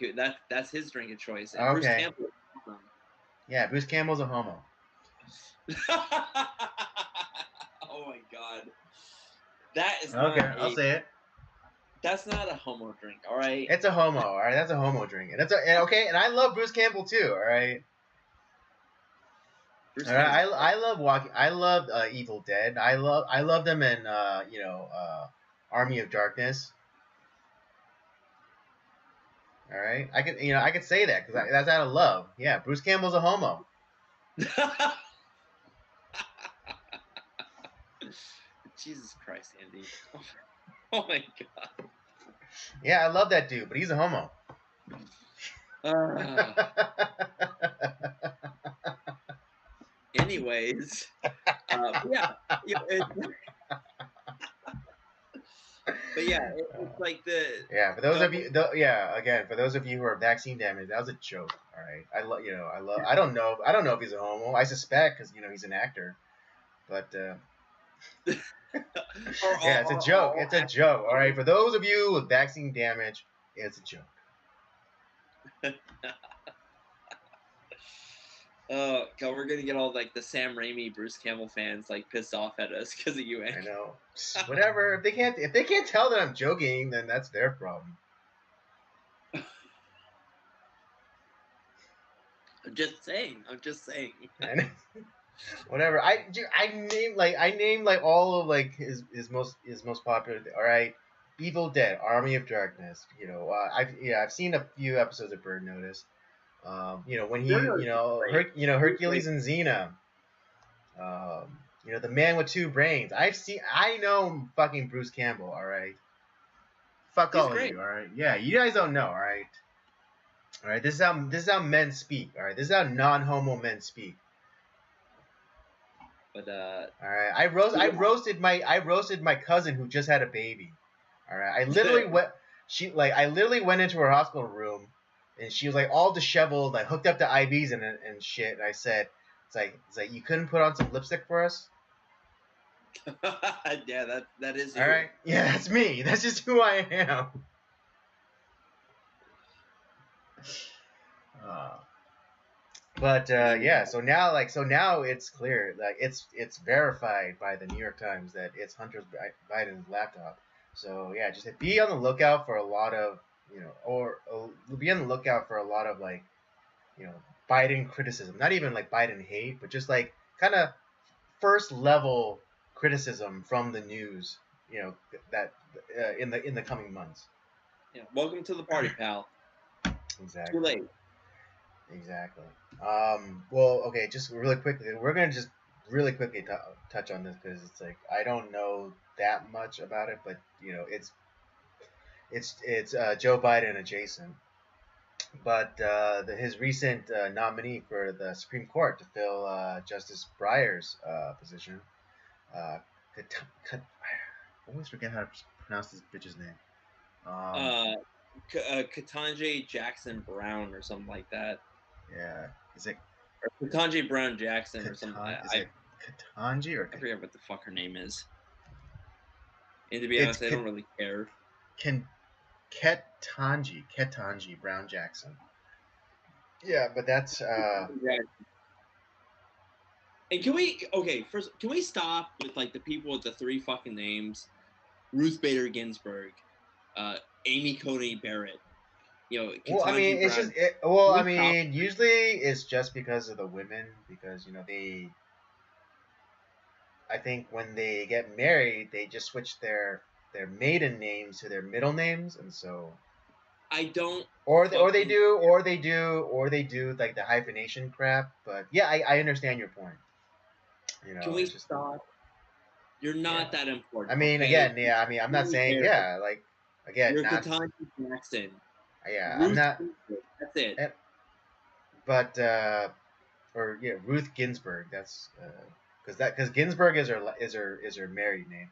that's his drink of choice. And Okay. Bruce Campbell. Yeah, Bruce Campbell's a homo. Oh my god, that is okay. Not I'll say it. That's not a homo drink, all right. It's a homo, all right. That's a homo drink, and okay. And I love Bruce Campbell too, all right. All right, I love walking. I love Evil Dead. I love them in Army of Darkness. All right, I could say that because that's out of love. Yeah, Bruce Campbell's a homo. Jesus Christ, Andy! Oh my god. Yeah, I love that dude, but he's a homo. Anyways, yeah, but yeah, it's like the yeah. For those of you, again, for those of you who are vaccine damaged, that was a joke. All right, I don't know if he's a homo. I suspect because he's an actor, but yeah, it's a joke. It's a joke. All right, for those of you with vaccine damage, it's a joke. God, we're gonna get all like the Sam Raimi, Bruce Campbell fans like pissed off at us because of you. I know. Whatever. If they can't tell that I'm joking, then that's their problem. I'm just saying. Whatever. I named like all of like his most popular. All right, Evil Dead, Army of Darkness. I've seen a few episodes of Bird Notice. When he Hercules and Xena. The Man with Two Brains. I know fucking Bruce Campbell. All right. Fuck He's all great. of you. All right. Yeah, you guys don't know. All right. All right. This is how men speak. All right. This is how non-homo men speak. But all right, I roasted my cousin who just had a baby. All right, I literally went into her hospital room, and she was like all disheveled, like hooked up to IVs and shit. And I said, it's like you couldn't put on some lipstick for us. Yeah, that is you. All right, yeah, that's me. That's just who I am. But yeah, so now it's clear, like it's verified by the New York Times that it's Hunter Biden's laptop. So yeah, just be on the lookout for a lot of be on the lookout for a lot of like Biden criticism, not even like Biden hate, but just like kind of first level criticism from the news, that in the coming months. Yeah, welcome to the party, pal. Exactly. Too late. Exactly. Well, okay, just really quickly, we're gonna just really quickly touch on this because it's like I don't know that much about it, but it's Joe Biden adjacent. But his recent nominee for the Supreme Court to fill Justice Breyer's position, I always forget how to pronounce this bitch's name. Ketanji Jackson Brown or something like that. Yeah, is it? Or Ketanji Brown Jackson or something. Is it Ketanji or? I forget what the fuck her name is. And to be honest, I don't really care. Ketanji Brown Jackson. Yeah, but that's. And can we stop with like the people with the three fucking names, Ruth Bader Ginsburg, Amy Coney Barrett. Well, I mean, it's just. I mean, usually it's just because of the women, because they. I think when they get married, they just switch their maiden names to their middle names, and so. I don't. Or they do like the hyphenation crap, but yeah, I understand your point. Can we stop? You're not that important. I mean, okay? again, yeah. I mean, I'm not saying like again. You're Ketanji Jackson. Yeah, I'm not. That's it. But Ruth Ginsburg. That's because Ginsburg is her married name.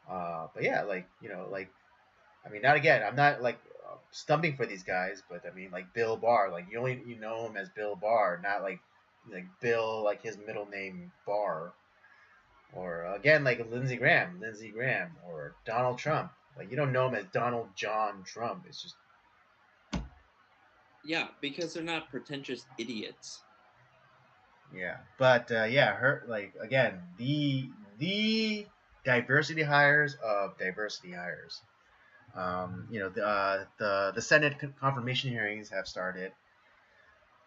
But yeah, like I mean, not again. I'm not like stumping for these guys, but I mean, like Bill Barr. Like you know him as Bill Barr, not like Bill, like his middle name Barr. Or again, like Lindsey Graham, or Donald Trump. Like you don't know him as Donald John Trump. It's just. Yeah, because they're not pretentious idiots. Yeah, but her again the diversity hires of diversity hires. The Senate confirmation hearings have started,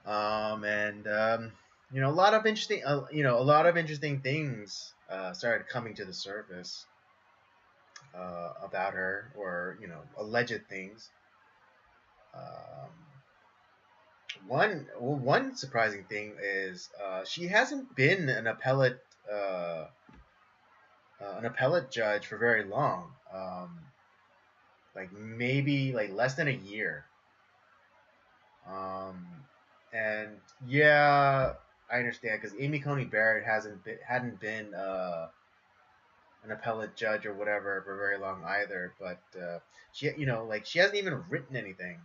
and a lot of interesting things started coming to the surface about her, or alleged things. One surprising thing is she hasn't been an appellate judge for very long. Like maybe like less than a year. And yeah, I understand because Amy Coney Barrett hadn't been an appellate judge or whatever for very long either. But she hasn't even written anything.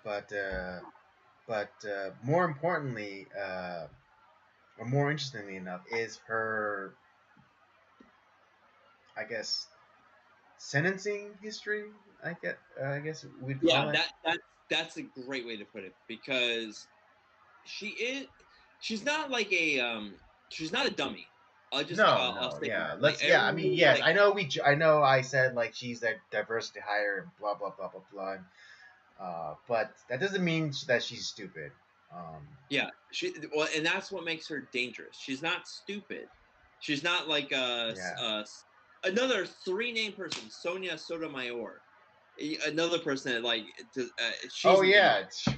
But more importantly, or more interestingly enough, is her, I guess, sentencing history. I guess we'd call it. That's a great way to put it, because she's not like she's not a dummy. I'll say yeah. Like, I mean, yes, I know I said like she's a diversity hire and blah blah blah blah blah. But that doesn't mean that she's stupid. Yeah, well, and that's what makes her dangerous. She's not stupid. She's not like Yeah. another three-name person, Sonia Sotomayor. Another person that like she's Oh an idiot. yeah.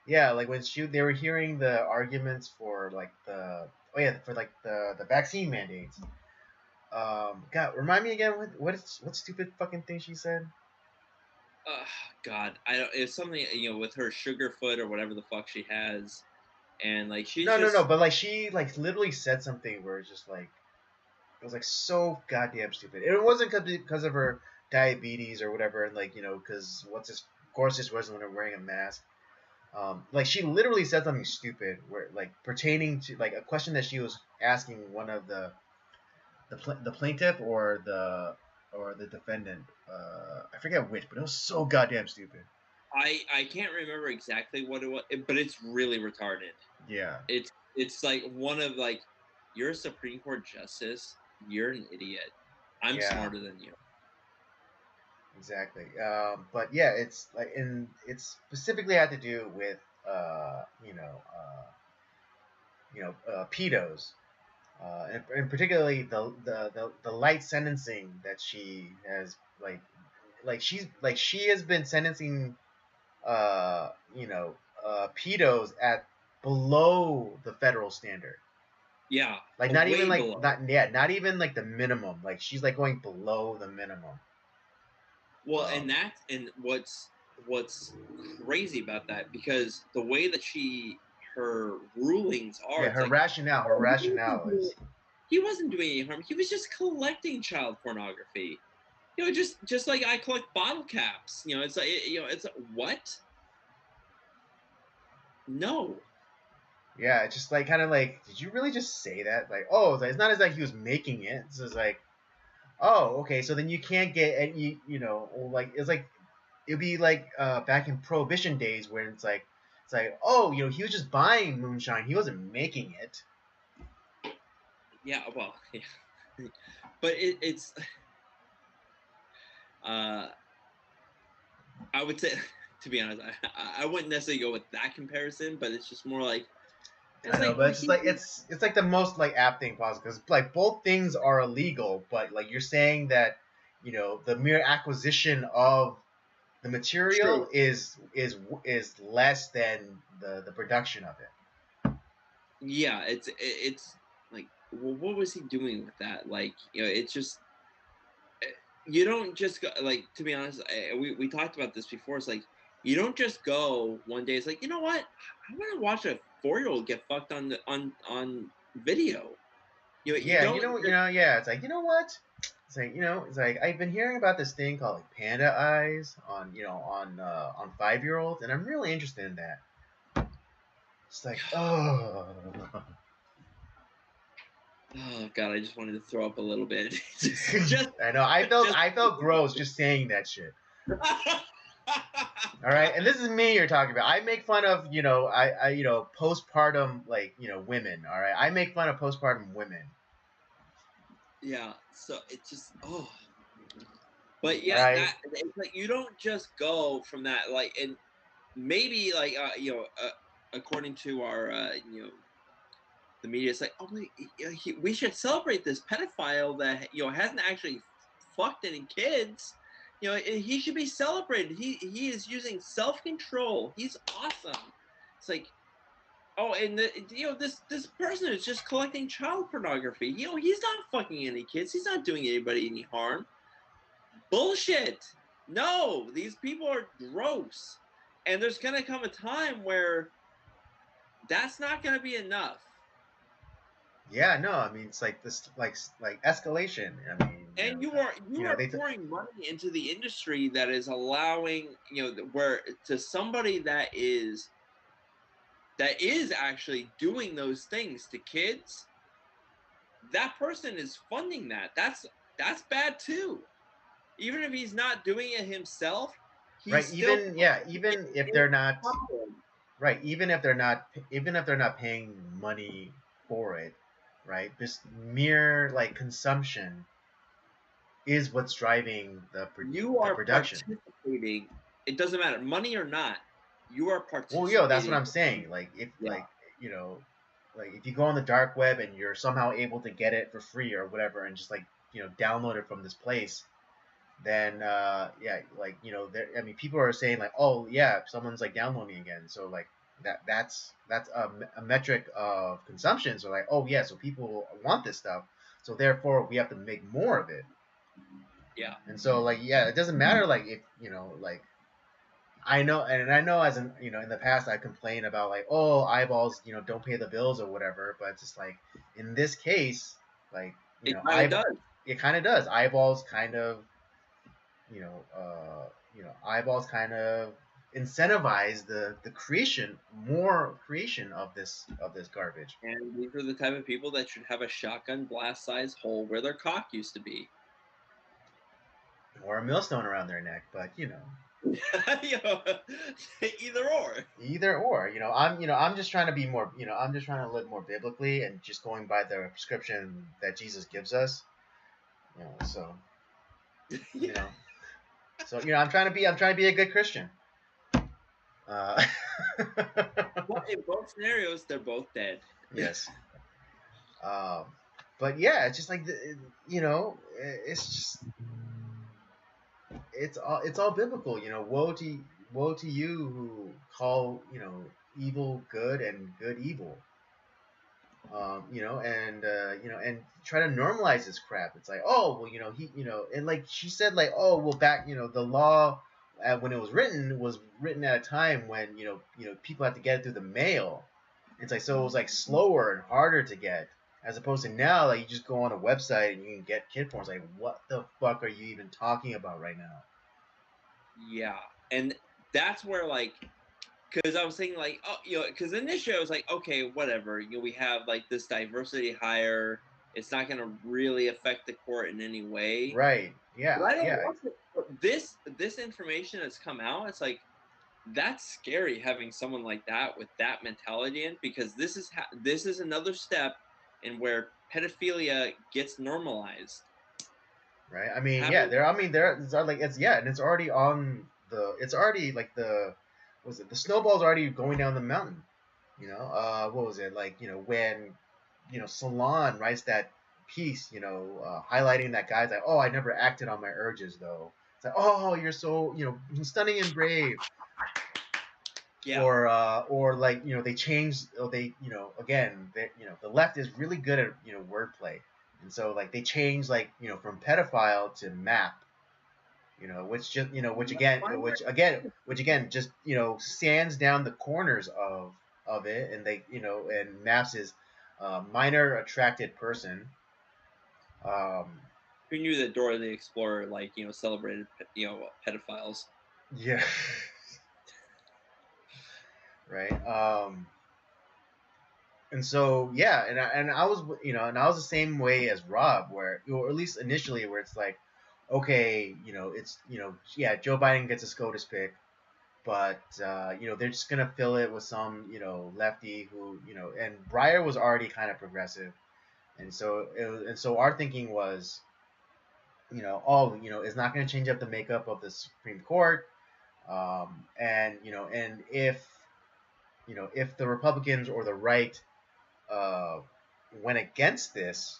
Yeah, like when they were hearing the arguments for like for like the vaccine mandates. God, remind me again what stupid fucking thing she said? God, I don't. It's something with her sugar foot or whatever the fuck she has, and like she's No, just but like she like literally said something where it's just like it was like so goddamn stupid. It wasn't because of her diabetes or whatever, and like because of course this wasn't wearing a mask. Like she literally said something stupid where like pertaining to like a question that she was asking one of the plaintiff or the defendant. I forget which, but it was so goddamn stupid. I can't remember exactly what it was, but it's really retarded. Yeah. It's like one of like, you're a Supreme Court justice, you're an idiot. I'm Yeah. smarter than you. Exactly. But yeah, it's like it's specifically had to do with pedos, and particularly the light sentencing that she has she has been sentencing uh, you know pedos at below the federal standard. Yeah, Like not even way like below. not even like the minimum. Like she's like going below the minimum. Well, and what's crazy about that, because the way that her rulings are, Yeah, it's her like, rationale is he wasn't doing any harm. He was just collecting child pornography. Just like I collect bottle caps. It's like it's like, what? No. yeah, it's just like kind of like, did you really just say that? Like, oh, it's not as like he was making it. It's just like, oh, okay, so then you can't get any, like it's like it'd be like back in Prohibition days where it's like, oh, he was just buying moonshine, he wasn't making it. Yeah. Well. Yeah. But it's. I would say, to be honest, I wouldn't necessarily go with that comparison, but it's just more like, it's I know, like, but well, it's just like it's like the most like apt thing possible because like both things are illegal, but like you're saying that the mere acquisition of the material true. is less than the production of it. Yeah, it's like, well, what was he doing with that? Like, it's just, you don't just go, like, to be honest, we talked about this before. It's like, you don't just go one day. It's like, you know what? I want to watch a 4-year-old get fucked on video. You Yeah, don't. yeah. It's like what? It's like I've been hearing about this thing called like panda eyes on 5-year-olds, and I'm really interested in that. It's like, oh. Oh God, I just wanted to throw up a little bit. I know. I felt gross just saying that shit. All right, and this is me you're talking about. I make fun of I postpartum women. All right, I make fun of postpartum women. Yeah, so it just but yeah, Right. that it's like, you don't just go from that, like, and maybe like according to our the media, it's like, oh, we should celebrate this pedophile that hasn't actually fucked any kids. He should be celebrated. He is using self-control. He's awesome. It's like, oh, and this person is just collecting child pornography. He's not fucking any kids. He's not doing anybody any harm. Bullshit. No, these people are gross, and there's gonna come a time where that's not gonna be enough. Yeah, no, I mean it's like this, like escalation. I mean, And you are pouring money into the industry that is allowing where to somebody that is actually doing those things to kids. That person is funding that. That's bad too. Even if he's not doing it himself, he's right. still Even if they're not right. Even if they're not paying money for it, right? This mere like consumption is what's driving You the are production. participating it doesn't matter, money or not, you are Well, participating. that's what I'm saying. Like if like like if you go on the dark web and you're somehow able to get it for free or whatever, and just like download it from this place, then like I mean, people are saying like, oh yeah, someone's like downloading again, so like that's a metric of consumption. So like, oh yeah, so people want this stuff, so therefore we have to make more of it. Yeah. And so like it doesn't matter like if like I know as in in the past I complained about like, oh, eyeballs don't pay the bills or whatever, but it's just like in this case like It kind of does. it kind of does. Eyeballs kind of eyeballs kind of incentivize the more creation of this garbage. And these are the type of people that should have a shotgun blast size hole where their cock used to be. Or a millstone around their neck, but either or. I'm just trying to be more, I'm just trying to live more biblically and just going by the prescription that Jesus gives us. So so I'm trying to be a good Christian. Well, in both scenarios, they're both dead. Yes. But yeah, it's just like it's just it's all biblical. Woe to you who call evil good and good evil. And try to normalize this crap. It's like, oh well, and like she said, like, oh well, back the law when it was written at a time when people had to get it through the mail. It's like, so it was like slower and harder to get, as opposed to now, like you just go on a website and you can get kid porn. It's like, what the fuck are you even talking about right now? Yeah, and that's where like, because I was thinking like, oh, because initially I was like, okay, whatever, we have like this diversity hire. It's not going to really affect the court in any way. Right. Yeah. But I don't want this information that's come out. It's like, that's scary having someone like that with that mentality in, because this is another step in where pedophilia gets normalized. Right. I mean, it's like and it's already on it's already like the snowball's already going down the mountain. What was it like? When Salon writes that piece, highlighting that guy's like, oh, I never acted on my urges though. It's like, oh, you're so stunning and brave. Yeah. Or like they changed. Again, the left is really good at wordplay, and so like they changed like from pedophile to map. Which just which again just sands down the corners of it, and they and maps is minor attracted person. Who knew that Dora the Explorer like celebrated pedophiles? Yeah. Right. And so yeah, and I was the same way as Rob, where or at least initially, where it's like, okay, it's Joe Biden gets a SCOTUS pick, but they're just gonna fill it with some lefty who and Breyer was already kind of progressive, and so our thinking was it's not gonna change up the makeup of the Supreme Court, and if the Republicans or the right went against this,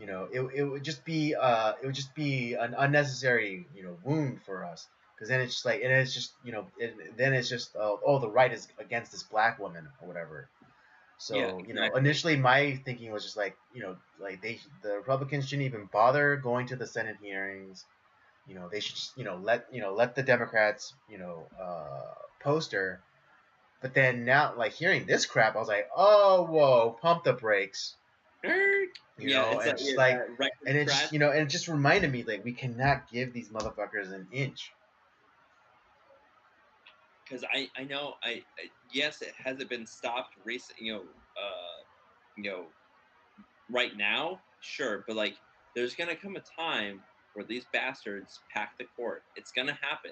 it would just be an unnecessary wound for us, because then it's just like, and it's just then it's just the right is against this black woman or whatever. So exactly. Initially my thinking was just like like the Republicans shouldn't even bother going to the Senate hearings. They should just let the Democrats poster. But then now, like hearing this crap, I was like, oh whoa, pump the brakes. And it just reminded me, like, we cannot give these motherfuckers an inch. Because I know yes, it hasn't been stopped recently, right now, sure, but like there's gonna come a time where these bastards pack the court. It's gonna happen,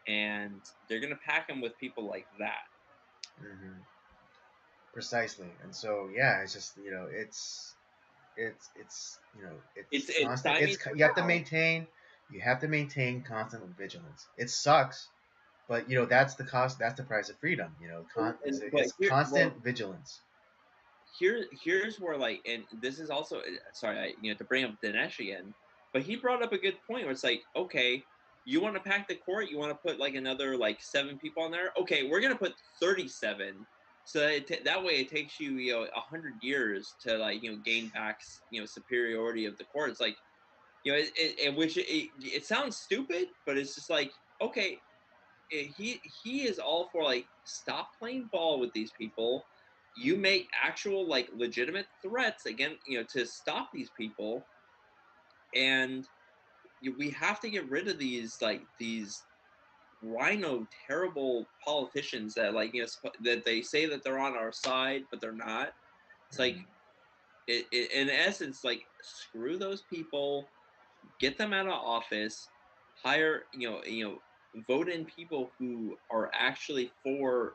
and they're gonna pack them with people like that. Mm-hmm. Precisely, and so yeah, it's just it's constant. You have to maintain. You have to maintain constant vigilance. It sucks, but that's the cost. That's the price of freedom. But It's here, well, constant vigilance. here's where like, and this is also sorry, to bring up Dinesh again, but he brought up a good point where it's like, okay, you want to pack the court, you want to put like another like 7 people on there. Okay, we're gonna put 37, so that way it takes you 100 years to like gain back superiority of the court. It's like it sounds stupid, but it's just like okay, he is all for like stop playing ball with these people. You make actual like legitimate threats again, to stop these people, and we have to get rid of these rhino terrible politicians that like that they say that they're on our side, but they're not. It's like in essence, like screw those people, get them out of office, hire vote in people who are actually for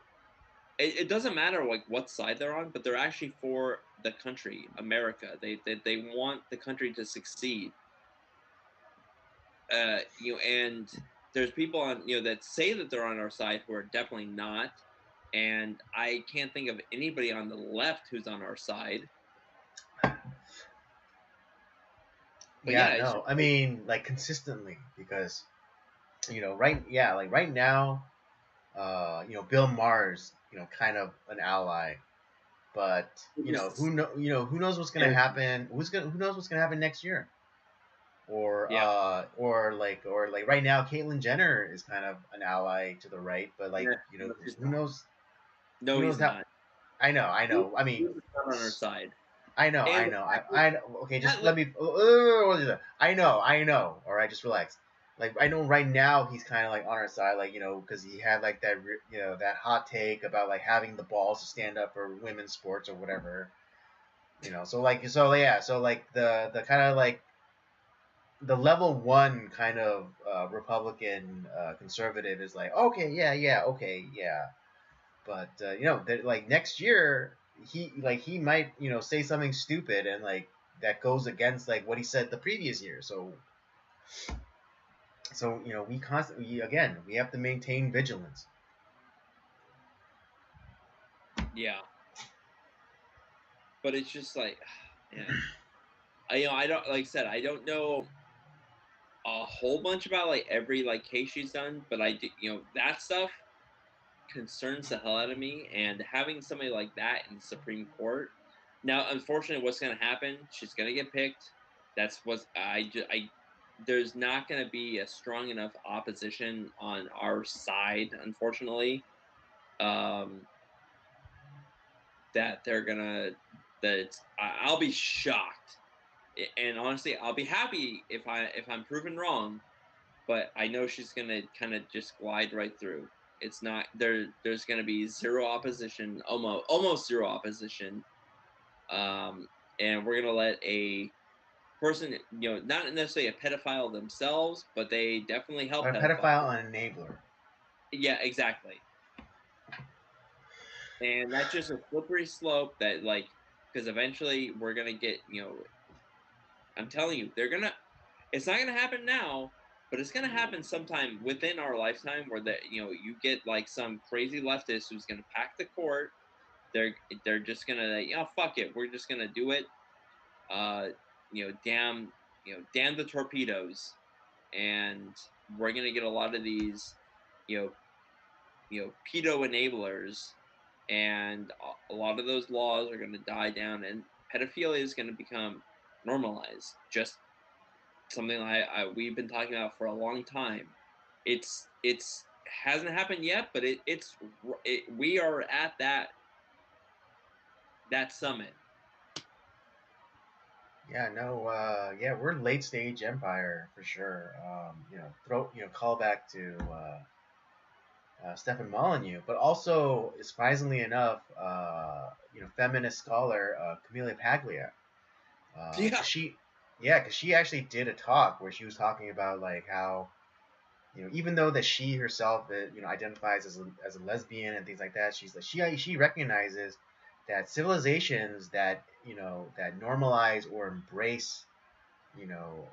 it doesn't matter like what side they're on, but they're actually for the country, America. They want the country to succeed. And there's people on that say that they're on our side who are definitely not. And I can't think of anybody on the left who's on our side. But Yeah, yeah, no, I mean like consistently because right now, Bill Maher's kind of an ally, but who knows what's gonna happen? Who knows what's gonna happen next year? Or right now, Caitlyn Jenner is kind of an ally to the right, but like who knows? No, Who knows he's how? not. I know. I mean, He's not on our side. I know. And I know. Okay, just let me. I know. All right, just relax. Like I know right now he's kind of like on our side, like because he had like that that hot take about like having the balls to stand up for women's sports or whatever. So like the kind of like the level one kind of Republican conservative is like okay yeah, but like next year he might say something stupid and like that goes against like what he said the previous year. So we constantly again we have to maintain vigilance. Yeah, but it's just like, man, I don't like I said I don't know a whole bunch about like every like case she's done, but I do, that stuff concerns the hell out of me. And having somebody like that in the Supreme Court, now unfortunately, what's going to happen? She's going to get picked. That's what I. There's not going to be a strong enough opposition on our side, unfortunately, um, that they're gonna. I'll be shocked, and honestly, I'll be happy if I'm proven wrong. But I know she's gonna kind of just glide right through. It's not there. There's gonna be zero opposition, almost zero opposition, and we're gonna let a person, not necessarily a pedophile themselves, but they definitely help A pedophiles. pedophile and enabler. Yeah, exactly. And that's just a slippery slope that like, because eventually we're gonna get, I'm telling you, they're gonna. It's not gonna happen now, but it's gonna happen sometime within our lifetime where that you get like some crazy leftist who's gonna pack the court. They're just gonna fuck it. We're just gonna do it. Uh, damn the torpedoes, and we're gonna get a lot of these, you know, pedo enablers, and a lot of those laws are gonna die down, and pedophilia is gonna become normalized. Just something we've been talking about for a long time. It's hasn't happened yet, but we are at that summit. Yeah, no, we're late stage empire for sure. Call back to Stefan Molyneux, but also surprisingly enough, feminist scholar Camilla Paglia. Yeah. Because she actually did a talk where she was talking about like how even though that she herself identifies as a lesbian and things like that, she's like she recognizes that civilizations that that normalize or embrace you know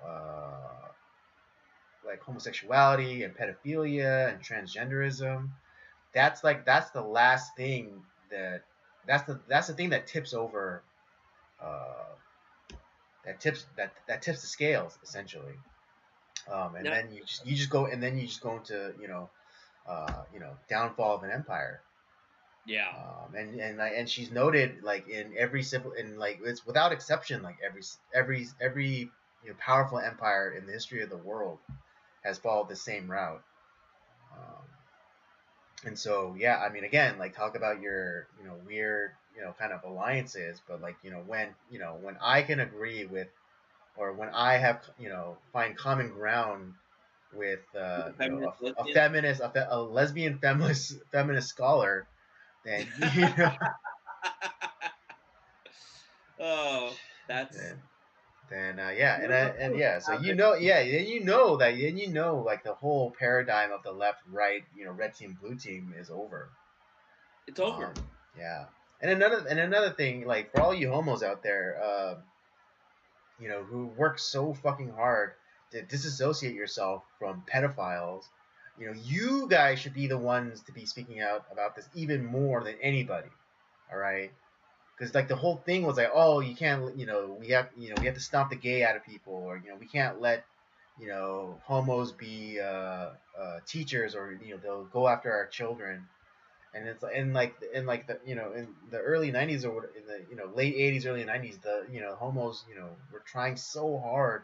like homosexuality and pedophilia and transgenderism. That's the last thing that's the thing that tips over, uh, that tips the scales essentially. And Now, then you just go into downfall of an empire. yeah. And she's noted like in every civil in like it's without exception like every powerful empire in the history of the world has followed the same route. Um, and so yeah, I mean again like talk about your weird kind of alliances, but like when I can agree with or when I have find common ground with Feminist a lesbian. feminist a lesbian feminist scholar, then Oh, that's then yeah, and no, yeah, so then like the whole paradigm of the left right red team blue team is over. it's over. Yeah, and another thing like for all you homos out there, who work so fucking hard to disassociate yourself from pedophiles, you guys should be the ones to be speaking out about this even more than anybody. All right, because like the whole thing was like, oh, you can't, we have to stomp the gay out of people, or we can't let homos be teachers, or they'll go after our children. And it's in like the in the early 90s, or in the late 80s early 90s, the homos were trying so hard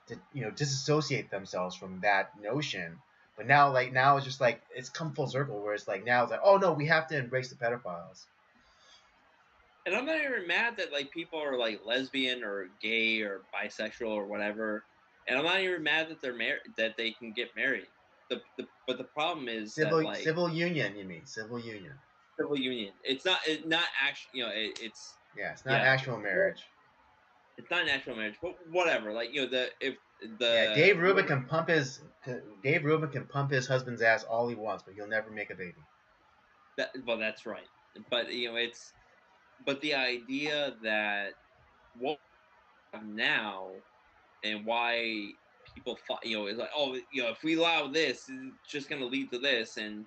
to disassociate themselves from that notion. But now it's just like it's come full circle where it's like now it's like, oh no, we have to embrace the pedophiles. And I'm not even mad that like people are like lesbian or gay or bisexual or whatever. And I'm not even mad that they're married, that they can get married. But the problem is that like Civil union, you mean civil union? civil union. It's not actually it's Yeah, it's not actual marriage. It's not an actual marriage, but whatever. Like Dave Rubin can pump his husband's ass all he wants, but he'll never make a baby. Well, that's right. But but the idea that what we have now and why people is like, oh, if we allow this, it's just going to lead to this. And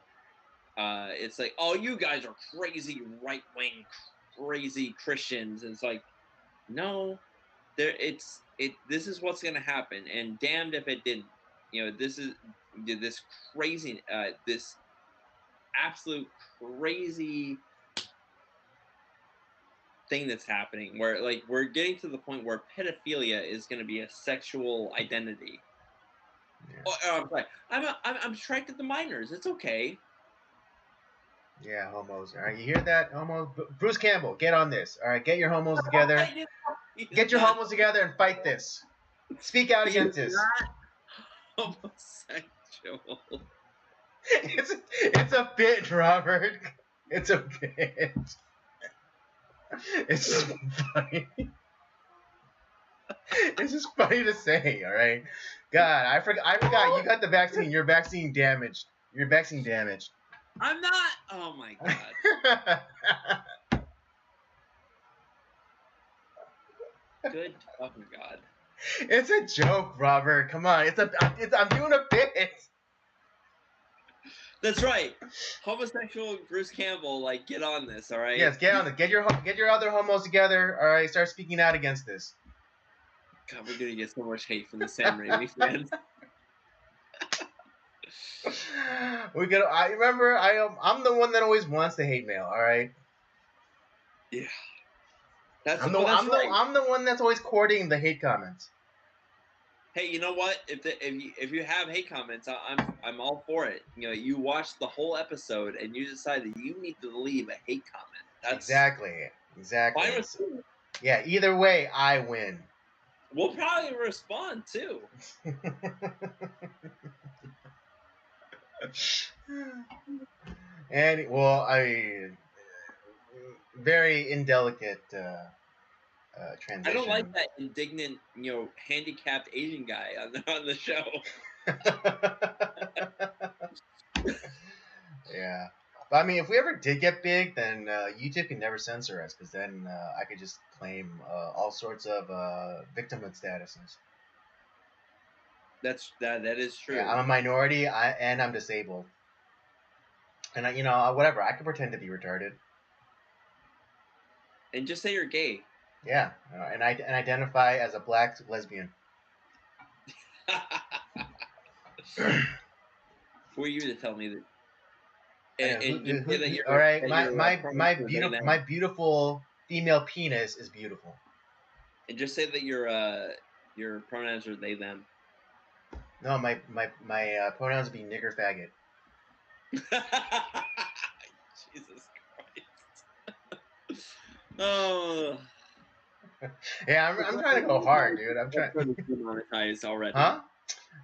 it's like, oh, you guys are crazy right-wing crazy Christians. And it's like, no, this is what's going to happen, and damned if it didn't. This is this crazy this absolute crazy thing that's happening, where like we're getting to the point where pedophilia is going to be a sexual identity. Yeah. Oh, I'm sorry. I'm attracted to minors. It's okay. Yeah, homos. All right, you hear that, homos? Bruce Campbell, get on this. All right, get your homos together. Get your homos together and fight this. Speak out against this. Homosexual. It's a bit, Robert. It's a bit. It's just funny. It's just funny to say, all right? God, I forgot you got the vaccine. You're vaccine damaged. You're vaccine damaged. I'm not. Oh my god. Good fucking god. It's a joke, Robert. Come on. I'm doing a bit. That's right. Homosexual Bruce Campbell, like, get on this, all right? Yes, get on it. Get your other homos together, all right? Start speaking out against this. God, we're gonna get so much hate from the Sam Raimi fans. I'm the one that always wants the hate mail, all right? Yeah. I'm the one that's always courting the hate comments. Hey, you know what? If you have hate comments, I'm all for it. You watch the whole episode and you decide that you need to leave a hate comment. That's exactly. Fine with me. Yeah. Either way, I win. We'll probably respond too. And very indelicate transition. I don't like that indignant, handicapped Asian guy on the show. Yeah, but I mean, if we ever did get big, then YouTube can never censor us, because then I could just claim all sorts of victimhood statuses. That is true. Yeah, I'm a minority, and I'm disabled. And whatever, I can pretend to be retarded. And just say you're gay. Yeah, and I identify as a black lesbian. Who are you to tell me that? All right, my beautiful female penis is beautiful. And just say that your pronouns are they them. No, my pronouns would be nigger faggot. Jesus Christ. Oh. Yeah, I'm trying to go hard, dude. I'm trying. To demonetized already. Huh?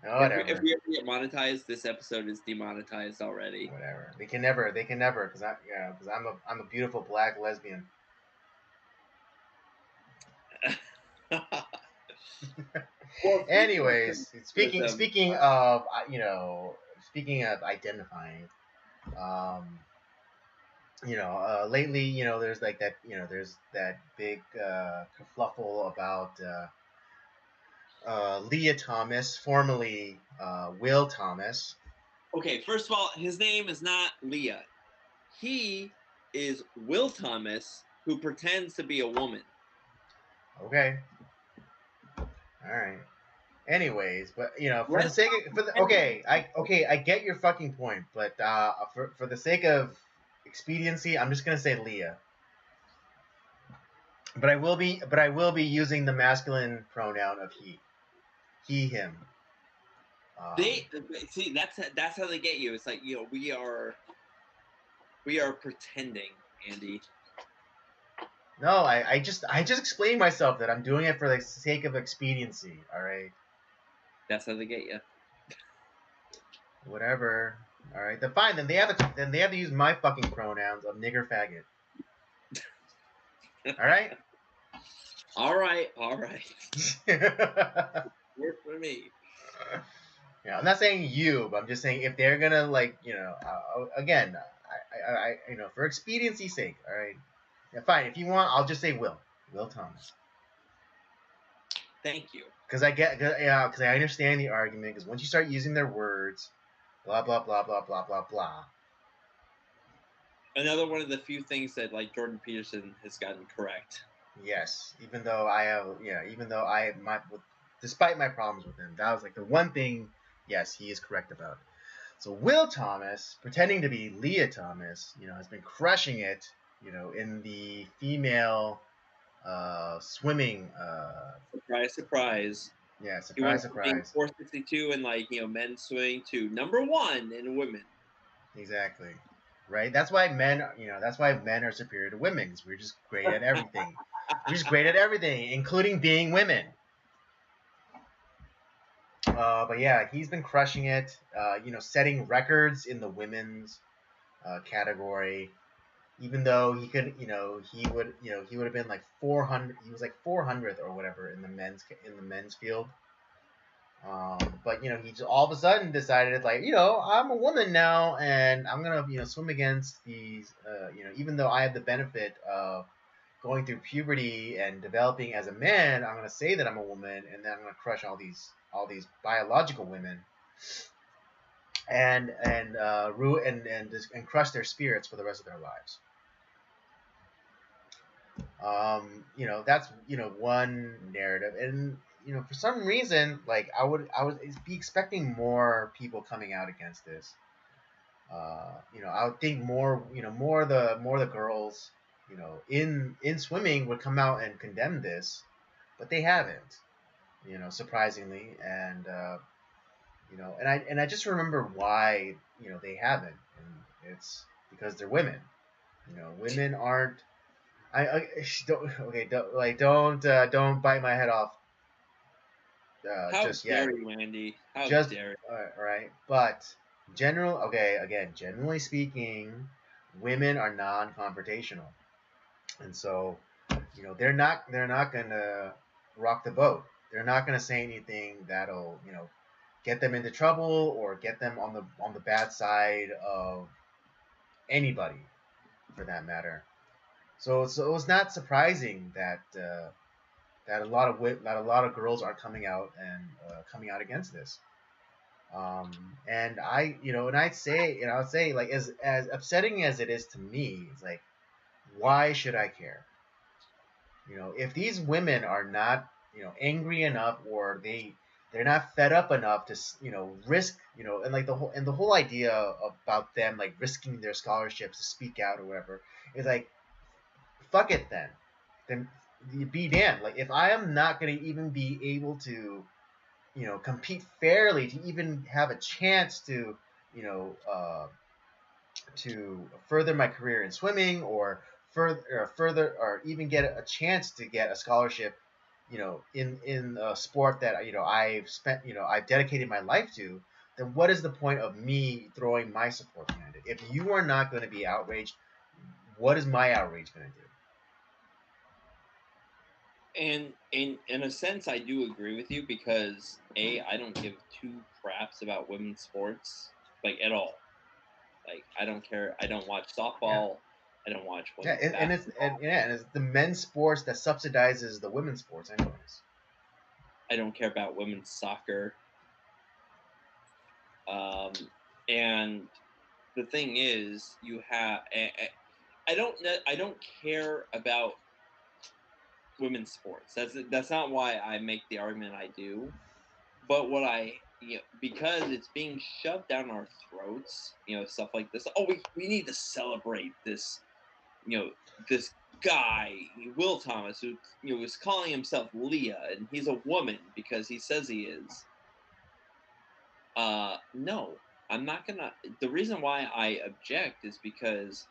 No, whatever. If we ever get monetized, this episode is demonetized already. Whatever. They can never, because I'm a beautiful black lesbian. Well, anyways, speaking of identifying, lately, there's like that, there's that big kerfluffle about Leah Thomas, formerly Will Thomas. Okay, first of all, his name is not Leah. He is Will Thomas, who pretends to be a woman. Okay. All right. Anyways, but for the sake of I get your fucking point, but for the sake of expediency, I'm just gonna say Leah. But I will be using the masculine pronoun of he, him. They see that's how they get you. It's like we are pretending, Andy. No, I just explained myself that I'm doing it for the sake of expediency. All right. That's how they get you. Whatever. All right. Then fine. Then they have to use my fucking pronouns of nigger faggot. All right. All right. Work for me. Yeah, I'm not saying you, but I'm just saying if they're gonna again, I for expediency's sake. All right. Yeah, fine. If you want, I'll just say Will Thomas. Thank you. Because I understand the argument. Because once you start using their words, blah blah blah blah blah blah blah. Another one of the few things that Jordan Peterson has gotten correct. Yes, despite my problems with him, that was the one thing. Yes, he is correct about. So Will Thomas, pretending to be Leah Thomas, has been crushing it. In the female swimming. Surprise. Yeah, surprise. 462 in men's swimming to #1 in women. Exactly. Right. That's why men are superior to women. Because we're just great at everything. We're just great at everything, including being women. But yeah, he's been crushing it. Setting records in the women's category. Even though he could, he would have been 400. He was 400th or whatever in the men's field. But he just all of a sudden decided I'm a woman now and I'm gonna swim against these. Even though I have the benefit of going through puberty and developing as a man, I'm gonna say that I'm a woman and then I'm gonna crush all these biological women. And crush their spirits for the rest of their lives. That's one narrative, and for some reason, I would be expecting more people coming out against this. I would think more the girls, in swimming would come out and condemn this, but they haven't. Surprisingly, and and I just remember why they haven't, and it's because they're women. Women aren't. Don't bite my head off. How just dare yet. you, Andy? How dare you? All right, but generally speaking, women are non-confrontational, and so they're not gonna rock the boat. They're not gonna say anything that'll get them into trouble or get them on the bad side of anybody, for that matter. So it's not surprising that that a lot of girls are coming out and coming out against this. And I'd say like as upsetting as it is to me, it's like, why should I care? If these women are not, angry enough, or they're not fed up enough to, risk, and like the whole idea about them like risking their scholarships to speak out or whatever is like, fuck it then be damned. Like, if I am not going to even be able to, compete fairly, to even have a chance to, you know, uh, to further my career in swimming, or or even get a chance to get a scholarship, in a sport that, I've dedicated my life to, then what is the point of me throwing my support behind it? If you are not going to be outraged, what is my outrage going to do? And in a sense, I do agree with you because I don't give two craps about women's sports like at all. Like, I don't care. I don't watch Yeah. softball. I don't watch Yeah, women's basketball. and it's the men's sports that subsidizes the women's sports, anyways. I don't care about women's soccer. Um, and the thing is, I don't care about women's sports. That's not why I make the argument I do. But what because it's being shoved down our throats, stuff like this. Oh, we need to celebrate this, this guy, Will Thomas, who was calling himself Leah, and he's a woman because he says he is. No, I'm not gonna. The reason why I object is because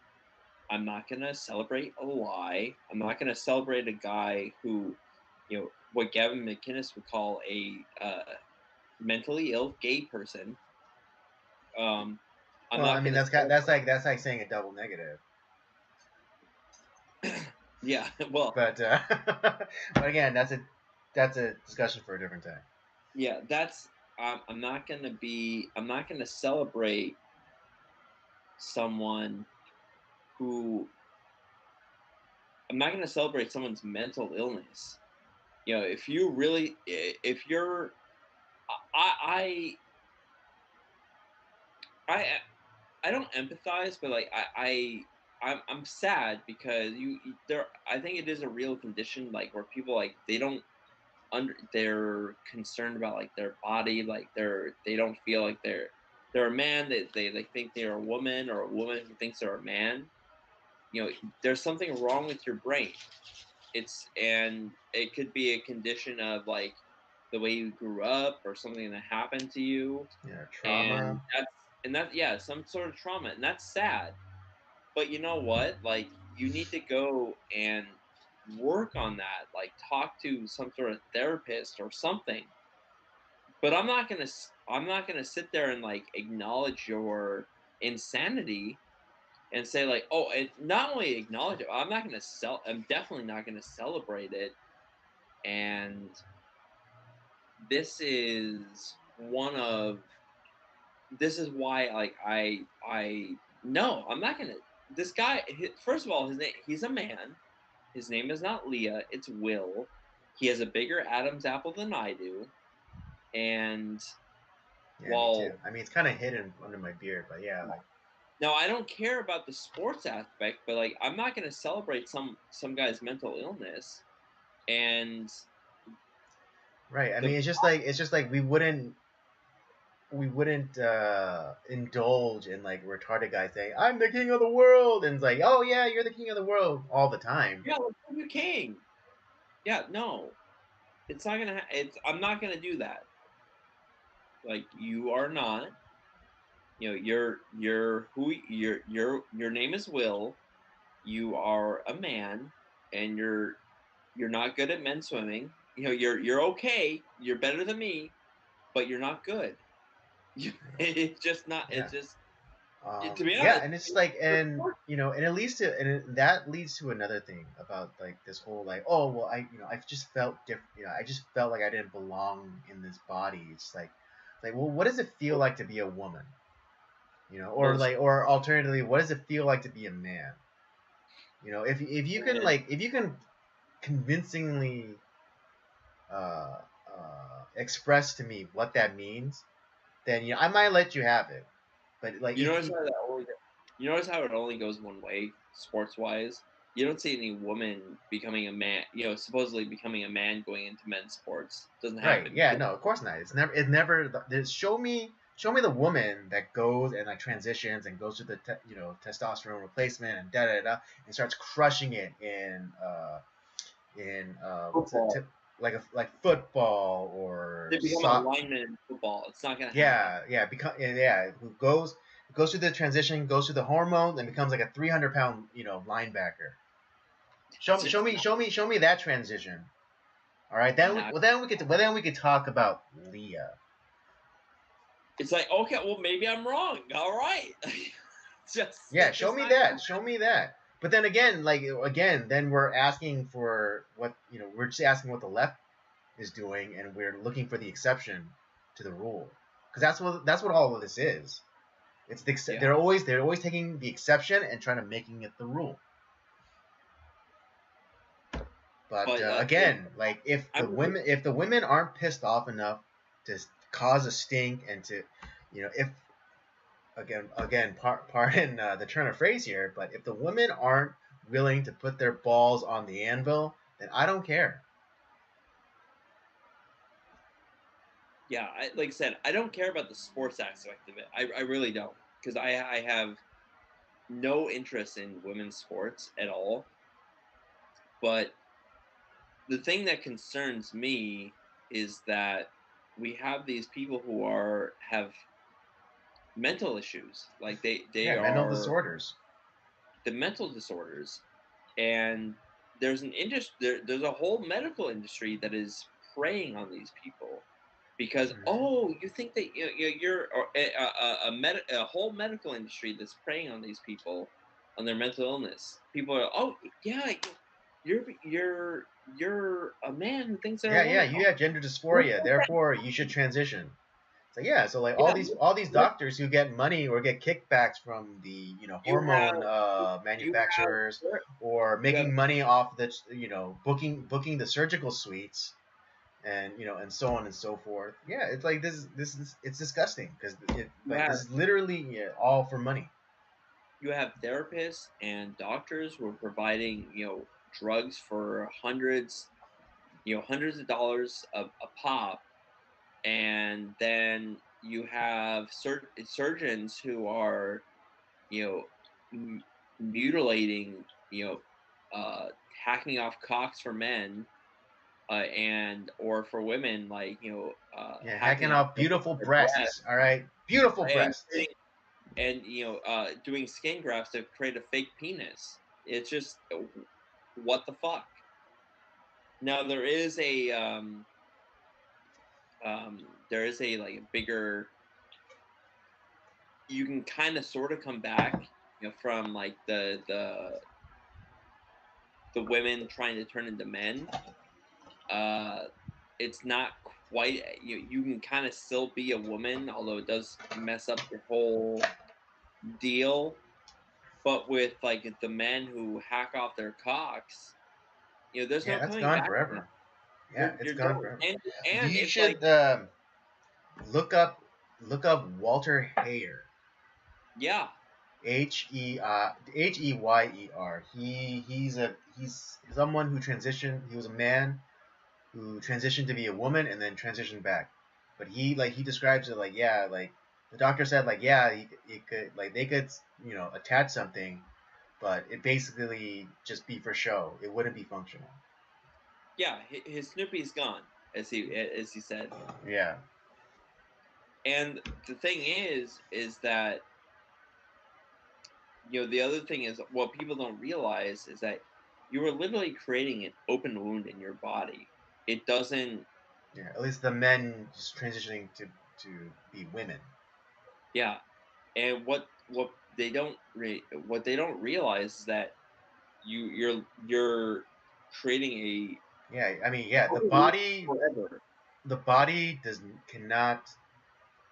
I'm not gonna celebrate a lie. I'm not gonna celebrate a guy who, what Gavin McInnes would call a mentally ill gay person. I'm Well, not I mean, gonna. that's like saying a double negative. Yeah, well, But but again, that's a discussion for a different time. yeah, that's. I'm not gonna celebrate someone who. I'm not gonna celebrate someone's mental illness. If you really, if you're, I, I, I, I don't empathize, but like I'm sad because there. I think it is a real condition, like where people like they're concerned about like their body, like they don't feel like they're a man. They think they're a woman, or a woman who thinks they're a man. There's something wrong with your brain. And it could be a condition of like the way you grew up, or something that happened to you, Yeah, and trauma. yeah, some sort of trauma, and that's sad. But you know what? Like, you need to go and work on that. Like, talk to some sort of therapist or something. But I'm not gonna sit there and like acknowledge your insanity and say like, oh, and not only acknowledge it, I'm definitely not gonna celebrate it. And this is one of this is why, like, I no, I'm not gonna. This guy, first of all, he's a man. His name is not Leah, it's Will. He has a bigger Adam's apple than I do. And Yeah, me while too. I mean, it's kind of hidden under my beard, but yeah, like. now I don't care about the sports aspect, but like, I'm not gonna celebrate some guy's mental illness. And Right. I the mean, it's just like we wouldn't indulge in like retarded guys saying, "I'm the king of the world," and it's like, "Oh yeah, you're the king of the world," all the time. yeah, like, I'm the king. Yeah, no, it's not gonna. I'm not gonna do that. Like, you are not. You're who your name is Will. You are a man, and you're not good at men's swimming. You're okay. You're better than me, but you're not good. It's just not. Yeah. It's just, to be Yeah, honest. and it's just like, and it leads to, that leads to another thing about like this whole like, oh well, I just felt different, I just felt like I didn't belong in this body. It's like, well, what does it feel like to be a woman? Or Well, like, or alternatively, what does it feel like to be a man? If you can convincingly express to me what that means, then I might let you have it. But like, You notice how that only, you notice how it only goes one way, sports wise. You don't see any woman becoming a man. Supposedly becoming a man going into men's sports doesn't right? happen. Yeah, no, of course not. It's never. It never. Show me the woman that goes and like transitions and goes through the testosterone replacement and da da da and starts crushing it in what's it Football. like football or They become a lineman in football. It's not gonna happen. who goes through the transition, goes through the hormones, and becomes like a 300-pound linebacker. Show me that transition. All right, then we could talk about Leah. It's like, okay, well, maybe I'm wrong. All right. Show me that. But then again, then we're asking for what we're just asking what the left is doing, and we're looking for the exception to the rule, because that's what all of this is. It's they're always taking the exception and trying to making it the rule. But again, like if the women aren't pissed off enough to cause a stink and to, if again, pardon the turn of phrase here, but if the women aren't willing to put their balls on the anvil, then I don't care. Yeah, like I said, I don't care about the sports aspect of it. I really don't, because I have no interest in women's sports at all. But the thing that concerns me is that we have these people who have mental issues, like they are mental disorders. The mental disorders, and there's an industry, there's a whole medical industry that is preying on these people, because you think that you're a whole medical industry that's preying on these people on their mental illness. People are, you're a man who thinks they're a woman. You have gender dysphoria, therefore you should transition. So like all these doctors who get money or get kickbacks from the hormone manufacturers, or making money off the booking the surgical suites, and and so on and so forth. Yeah, it's like this it's disgusting, because this is literally all for money. You have therapists and doctors who are providing drugs for hundreds of dollars a pop, and then you have surgeons who are mutilating, hacking off cocks for men, or for women, like hacking off beautiful breasts. All right, beautiful breasts. And doing skin grafts to create a fake penis. It's just, what the fuck. Now there is a like a bigger, you can kind of sort of come back from like the women trying to turn into men. It's not quite, you can kind of still be a woman, although it does mess up your whole deal. But with like the men who hack off their cocks, there's no coming back forever. It's gone forever. And you it's should look up Walter Heyer. Yeah. Heyer. He's someone who transitioned. He was a man who transitioned to be a woman and then transitioned back. But he describes it like the doctor said he could, like, they could attach something, but it basically just be for show. It wouldn't be functional. Yeah, his Snoopy's gone, as he said. Yeah. And the thing is that the other thing is, what people don't realize is that you are literally creating an open wound in your body. It doesn't. Yeah, at least the men just transitioning to be women. Yeah, and what they don't realize is that you're creating a. Yeah, I mean, the body cannot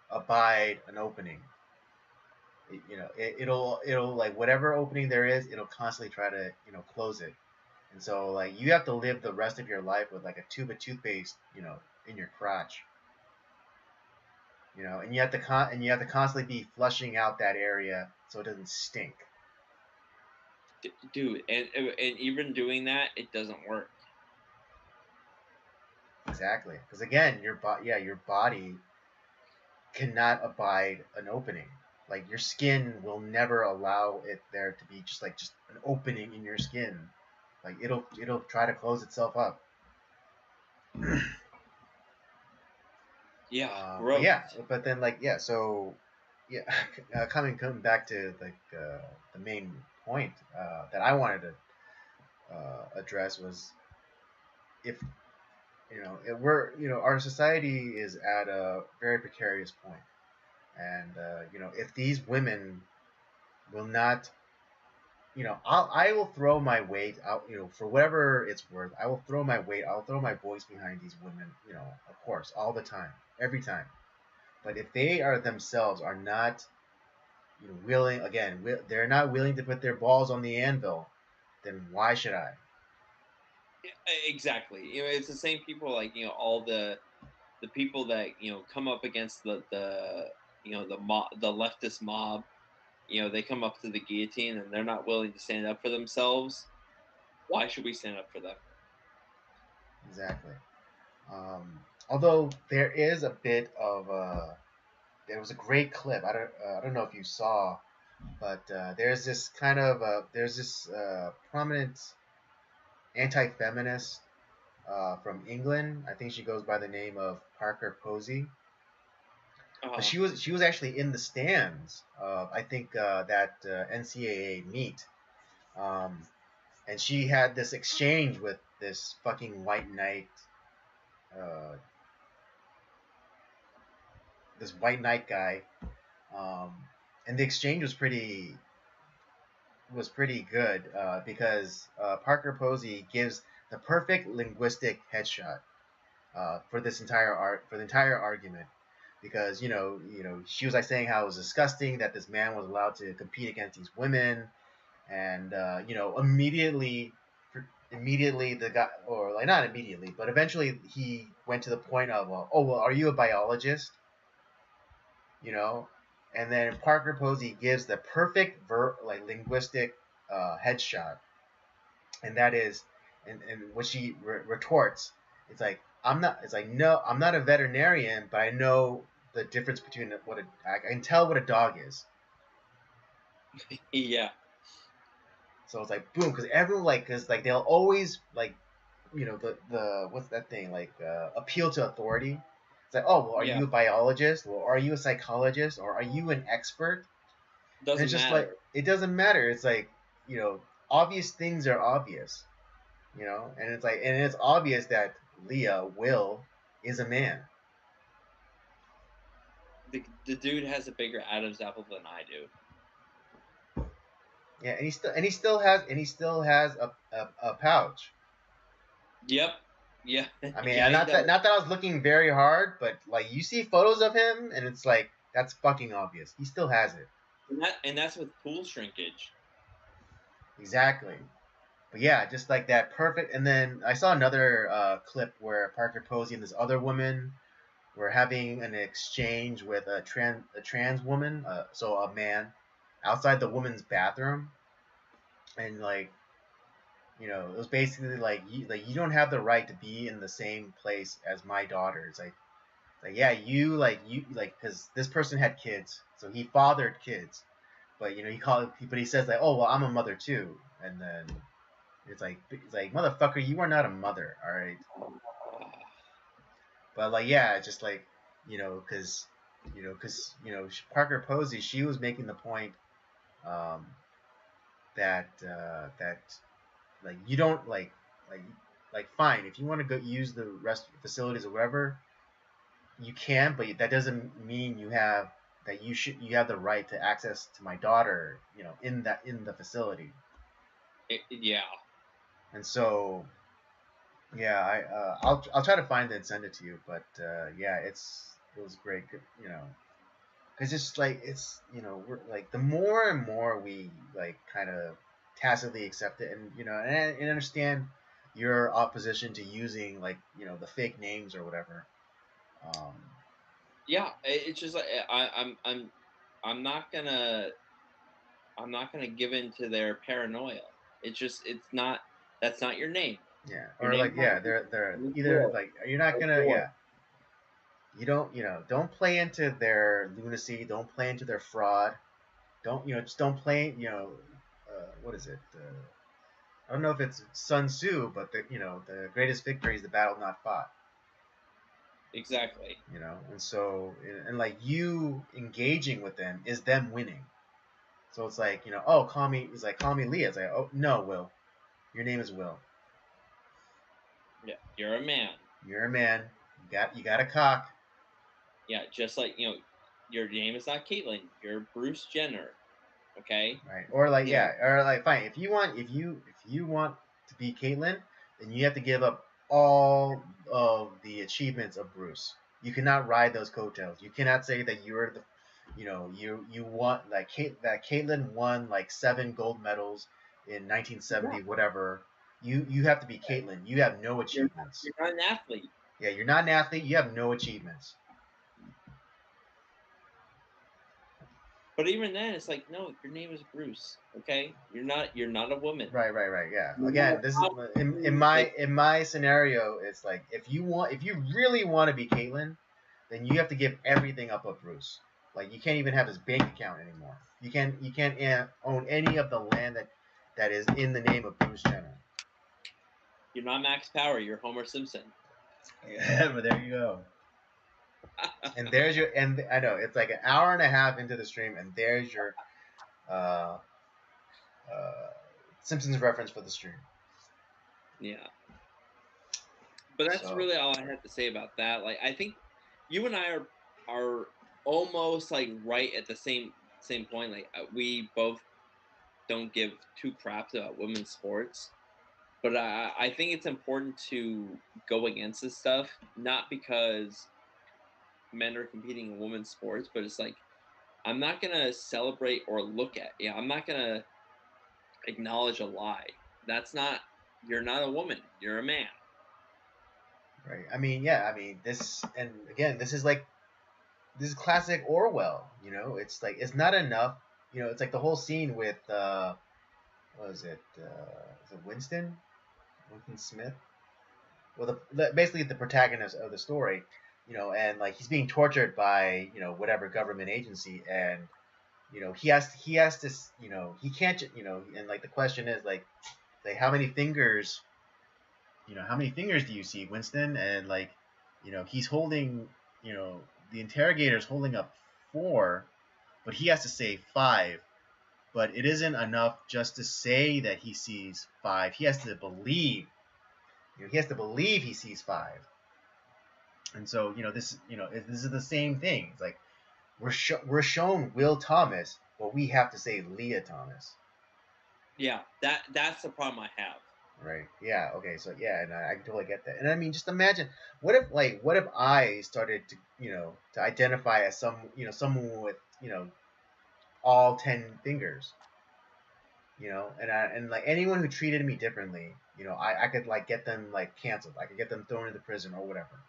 abide an opening. It'll like whatever opening there is, it'll constantly try to close it. And so like you have to live the rest of your life with like a tube of toothpaste, in your crotch. And you have to constantly be flushing out that area so it doesn't stink. Dude, and even doing that, it doesn't work. Exactly, because again, your body cannot abide an opening. Like your skin will never allow it there to be just an opening in your skin. Like it'll try to close itself up. Yeah, But gross. yeah, but then so yeah, coming back to the main point that I wanted to address was if our society is at a very precarious point, and if these women will not, I will throw my weight out, for whatever it's worth. I will throw my weight. I'll throw my voice behind these women, of course, all the time, every time. But if they are themselves are not, willing, again, they're not willing to put their balls on the anvil, then why should I? Exactly. It's the same people, like, all the people that, come up against the leftist mob. They come up to the guillotine and they're not willing to stand up for themselves. Why should we stand up for them? Exactly. Although there is a bit of there was a great clip. I don't know if you saw, but there's this prominent anti-feminist from England. I think she goes by the name of Parker Posey. But Uh, she was actually in the stands. I think that NCAA meet, um, and she had this exchange with this fucking white knight, uh, this white knight guy, um, and the exchange was pretty good because Parker Posey gives the perfect linguistic headshot for the entire argument, because she was like saying how it was disgusting that this man was allowed to compete against these women, and immediately the guy, or like not immediately, but eventually he went to the point of, oh well, are you a biologist? You know, and then Parker Posey gives the perfect linguistic headshot, and that is, and what she retorts, it's like I'm not. It's like, no, I'm not a veterinarian, but I know the difference between I can tell what a dog is. yeah. So it's like boom, because everyone because they'll always the what's that thing appeal to authority. It's like, oh well, are Yeah. you a biologist? Well, are you a psychologist? Or are you an expert? And it's Doesn't just like matter. it doesn't matter. It's like obvious things are obvious. And it's obvious that Will is a man. The dude has a bigger Adam's apple than I do. Yeah, and he still has a pouch. Yep. Yeah. I mean, Yeah, he does. not that I was looking very hard, but like you see photos of him, and it's like that's fucking obvious. He still has it. And that's with pool shrinkage. Exactly. But yeah, just like that, perfect. And then I saw another clip where Parker Posey and this other woman were having an exchange with a trans woman, so a man, outside the woman's bathroom, and it was basically like you don't have the right to be in the same place as my daughter. It's like yeah, because this person had kids, so he fathered kids, but he says like, oh well, I'm a mother too, and then it's like motherfucker, you are not a mother, all right. But like yeah, it's just like Parker Posey, she was making the point um, that like you don't like fine, if you want to go use the rest facilities or whatever, you can, but that doesn't mean you have the right to access to my daughter, in the facility. Yeah. And so yeah, I'll try to find it and send it to you, but yeah, it was great, because it's like we're like the more and more we kind of tacitly accept it, and and understand your opposition to using like the fake names or whatever. Um, Yeah, it's just like I'm not gonna I'm not gonna give in to their paranoia. It's not that's not your name. yeah, Your or like name's not they're Your either Will. like you're not Or gonna Joy. you don't play into their lunacy, don't play into their fraud, don't just don't play what is it? I don't know if it's Sun Tzu, but the greatest victory is the battle not fought. Exactly. And so and like you engaging with them is them winning. So it's like oh call me, it's like call me Leah. It's like, oh no, Will, your name is Will. Yeah, you're a man. You're a man. You got a cock. Yeah, just like your name is not Caitlyn. You're Bruce Jenner. Okay. Right. Or like You know. or like fine. If you want to be Caitlyn, then you have to give up all of the achievements of Bruce. You cannot ride those coattails. You cannot say that you're the you want like that Caitlyn won like 7 gold medals in 1970 whatever. You have to be Caitlyn. You have no achievements. You're not an athlete. Yeah, you're not an athlete. You have no achievements. But even then, it's like, no, your name is Bruce. Okay, you're not a woman. Right, right, right. Yeah. No Again, matter this is how in like, my scenario. It's like if you really want to be Caitlyn, then you have to give everything up of Bruce. Like you can't even have his bank account anymore. You can't own any of the land that is in the name of Bruce Jenner. you're not Max Power. You're Homer Simpson. Yeah, but there you go. And there's your and I know it's like an hour and a half into the stream, and there's your uh, uh, Simpsons reference for the stream. Yeah. But that's So really all I have to say about that. Like, I think you and I are almost like right at the same point. Like, we both don't give two craps about women's sports. But I think it's important to go against this stuff, not because men are competing in women's sports, but it's like I'm not gonna celebrate or look at. Yeah, I'm not gonna acknowledge a lie. That's not. You're not a woman. You're a man. right. I mean, yeah. I mean, this and again, this is classic Orwell. It's like it's not enough. It's like the whole scene with what is it? Is it Winston? Winston Smith? Well, basically the protagonist of the story, and like he's being tortured by whatever government agency, and he has to he can't and like the question is like how many fingers do you see, Winston? And like he's holding you know the interrogator's holding up 4, but he has to say 5. But it isn't enough just to say that he sees 5. He has to believe. He has to believe he sees 5. And so this is the same thing. It's like we're shown Will Thomas, but we have to say Leah Thomas. Yeah, that's the problem I have. Right. Yeah. Okay. So yeah, and I totally get that. And I mean, just imagine what if I started to identify as someone with all 10 fingers. And like anyone who treated me differently, I could like get them like canceled. I could get them thrown into prison or whatever.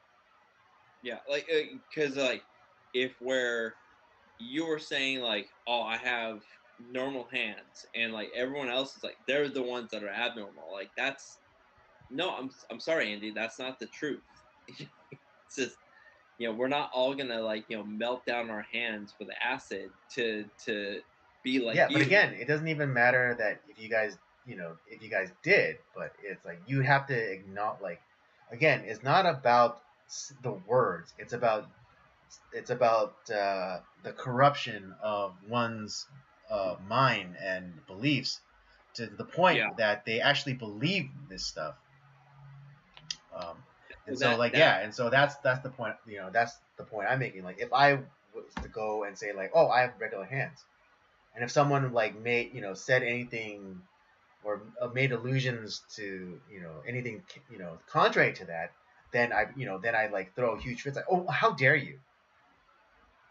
Yeah, like because like if where you were saying like, oh, I have normal hands, and like everyone else is like they're the ones that are abnormal. Like that's no, I'm sorry, Andy, that's not the truth. It's just we're not all gonna like melt down our hands with acid to be like Yeah, but you. again, it doesn't even matter that if you guys did, but it's like you have to acknowledge, like, again, it's not about the words. It's about the corruption of one's mind and beliefs to the point Yeah, that they actually believe this stuff. Um, and so, that like, that yeah, and so that's the point. That's the point I'm making. Like, if I was to go and say like, oh, I have regular hands, and if someone like made said anything or made allusions to anything contrary to that, then I like throw a huge fit. It's like, oh, how dare you?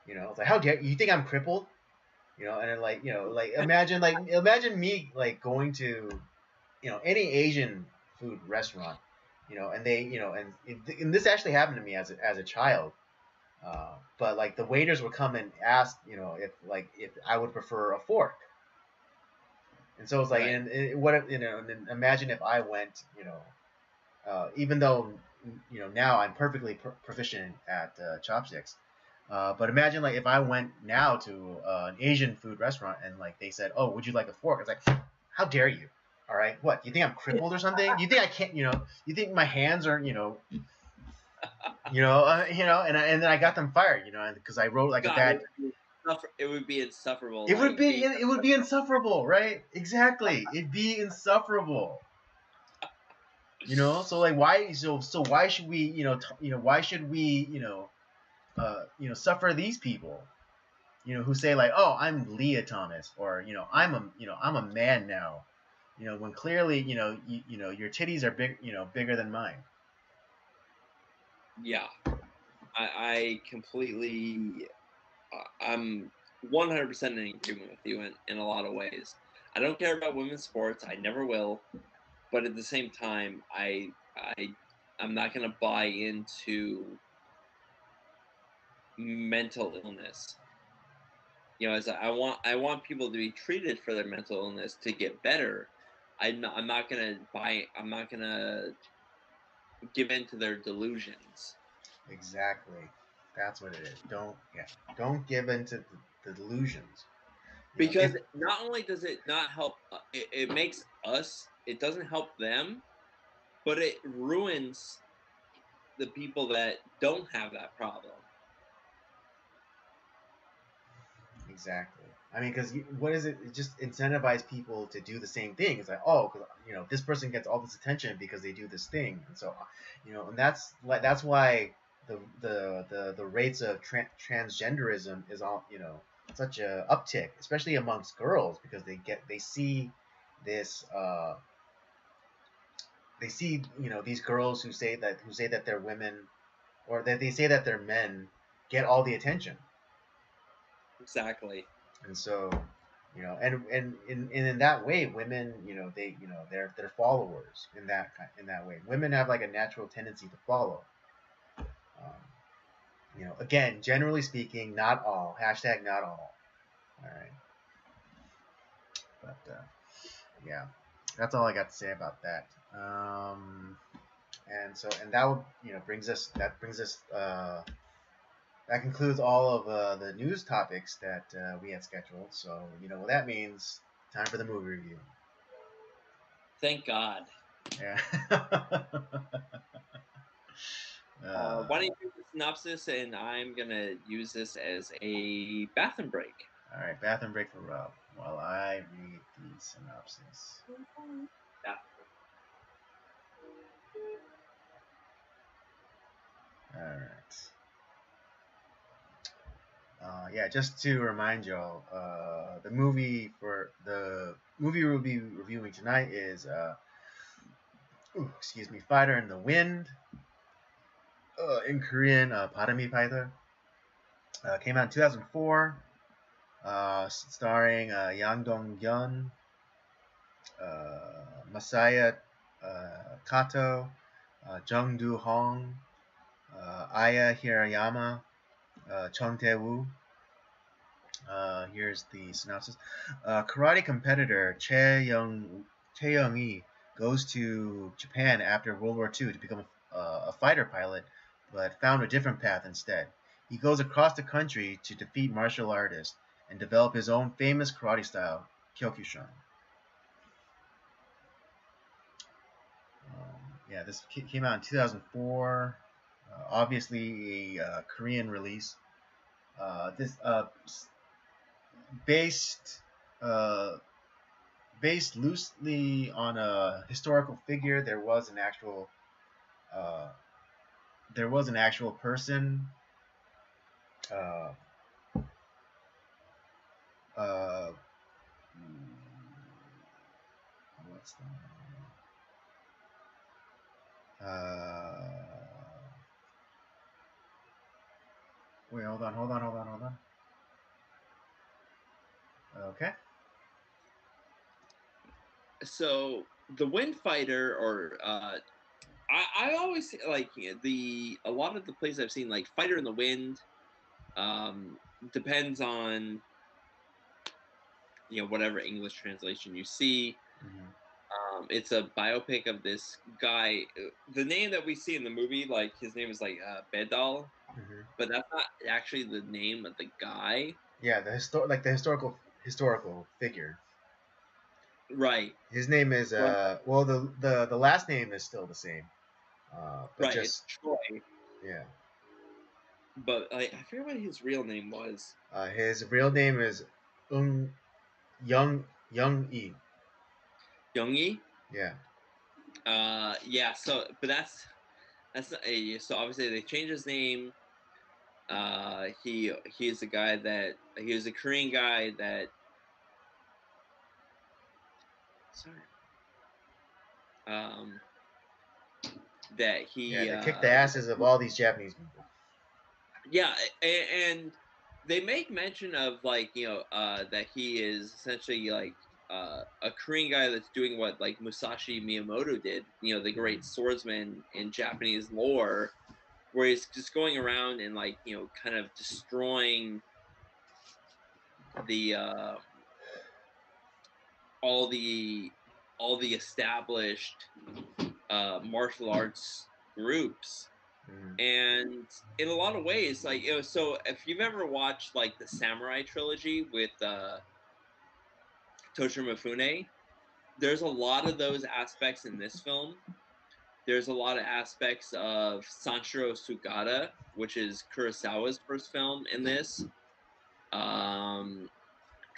It's like, how dare you think I'm crippled? And then imagine me like going to any Asian food restaurant, and they and this actually happened to me as a child. But like the waiters would come and ask, if I would prefer a fork. And so it's like, Right. and what if, and then imagine if I went, even though, now I'm perfectly proficient at chopsticks. But imagine like if I went now to an Asian food restaurant and like they said, "Oh, would you like a fork?" It's like, how dare you? All right, what? You think I'm crippled or something? You think I can't? You think my hands are, and then I got them fired, because I wrote like a God, bad. it would be insufferable. It would Like be being it would be insufferable, right? Exactly, it'd be insufferable. So like why so why should we why should we suffer these people who say like, oh, I'm Leah Thomas, or I'm a man now, when clearly your titties are bigger than mine. Yeah, I completely, I'm 100% in agreement with you in a lot of ways. I don't care about women's sports. I never will. But at the same time, I'm not going to buy into mental illness. As I want people to be treated for their mental illness to get better. I'm not going to buy. I'm not going to give in to their delusions. Exactly, that's what it is. Don't give in to the delusions. Because not only does it not help, it makes us. It doesn't help them, but it ruins the people that don't have that problem. Exactly. I mean, because what is it? It just incentivize people to do the same thing. It's like, oh, because this person gets all this attention because they do this thing, and so and that's why the rates of transgenderism is all such a uptick, especially amongst girls, because they see this they see these girls who say that they're women, or that they say that they're men, get all the attention. Exactly. And so and in that way, women, they're followers in that way. Women have like a natural tendency to follow. Again, generally speaking, not all. Hashtag not all. All right. But yeah, that's all I got to say about that. And that would brings us that concludes all of the news topics that we had scheduled. So what that means. Time for the movie review. Thank God. Yeah. Why don't you do the synopsis, and I'm gonna use this as a bathroom break. All right, bathroom break for Rob while I read the synopsis. Yeah. All right. Yeah, just to remind y'all, the movie we'll be reviewing tonight is Fighter in the Wind. In Korean, 바람의 파이터. Came out in 2004. Starring Yang Dong-guen, Masaya Kato, Jung Do-hong, Aya Hirayama, Chung Tae-woo. Here's the synopsis. Karate competitor Yeung-eui goes to Japan after World War II to become a fighter pilot, but found a different path instead. He goes across the country to defeat martial artists and develop his own famous karate style, Kyokushin. Yeah, this came out in 2004. Obviously a Korean release. This based based loosely on a historical figure. There was an actual person. Uh, what's the wait, hold on. Okay. So the Wind Fighter, or I always like a lot of the plays I've seen, like Fighter in the Wind, um, depends on whatever English translation you see. Hmm. It's a biopic of this guy. The name that we see in the movie, like his name is like Bedal, Hmm. but that's not actually the name of the guy. Yeah, the historical figure. Right, His name is but well, the last name is still the same. But right, it's just Troy. yeah. But I forget what his real name was. His real name is Um Young-eui. Yeung-eui. Yeah. Yeah. So, but that's not, so obviously they changed his name. He is a guy that he was a Korean guy that sorry um that Yeah, he they kicked the asses of all these Japanese people. yeah, and they make mention of like that he is essentially like a Korean guy that's doing what like Musashi Miyamoto did, the great Hmm. swordsman in Japanese lore, where he's just going around and like kind of destroying the all the all the established martial arts groups. Hmm. And in a lot of ways, like so if you've ever watched like the Samurai trilogy with Toshiro Mifune, there's a lot of those aspects in this film. There's a lot of aspects of Sanshiro Sugata, which is Kurosawa's first film in this. I'm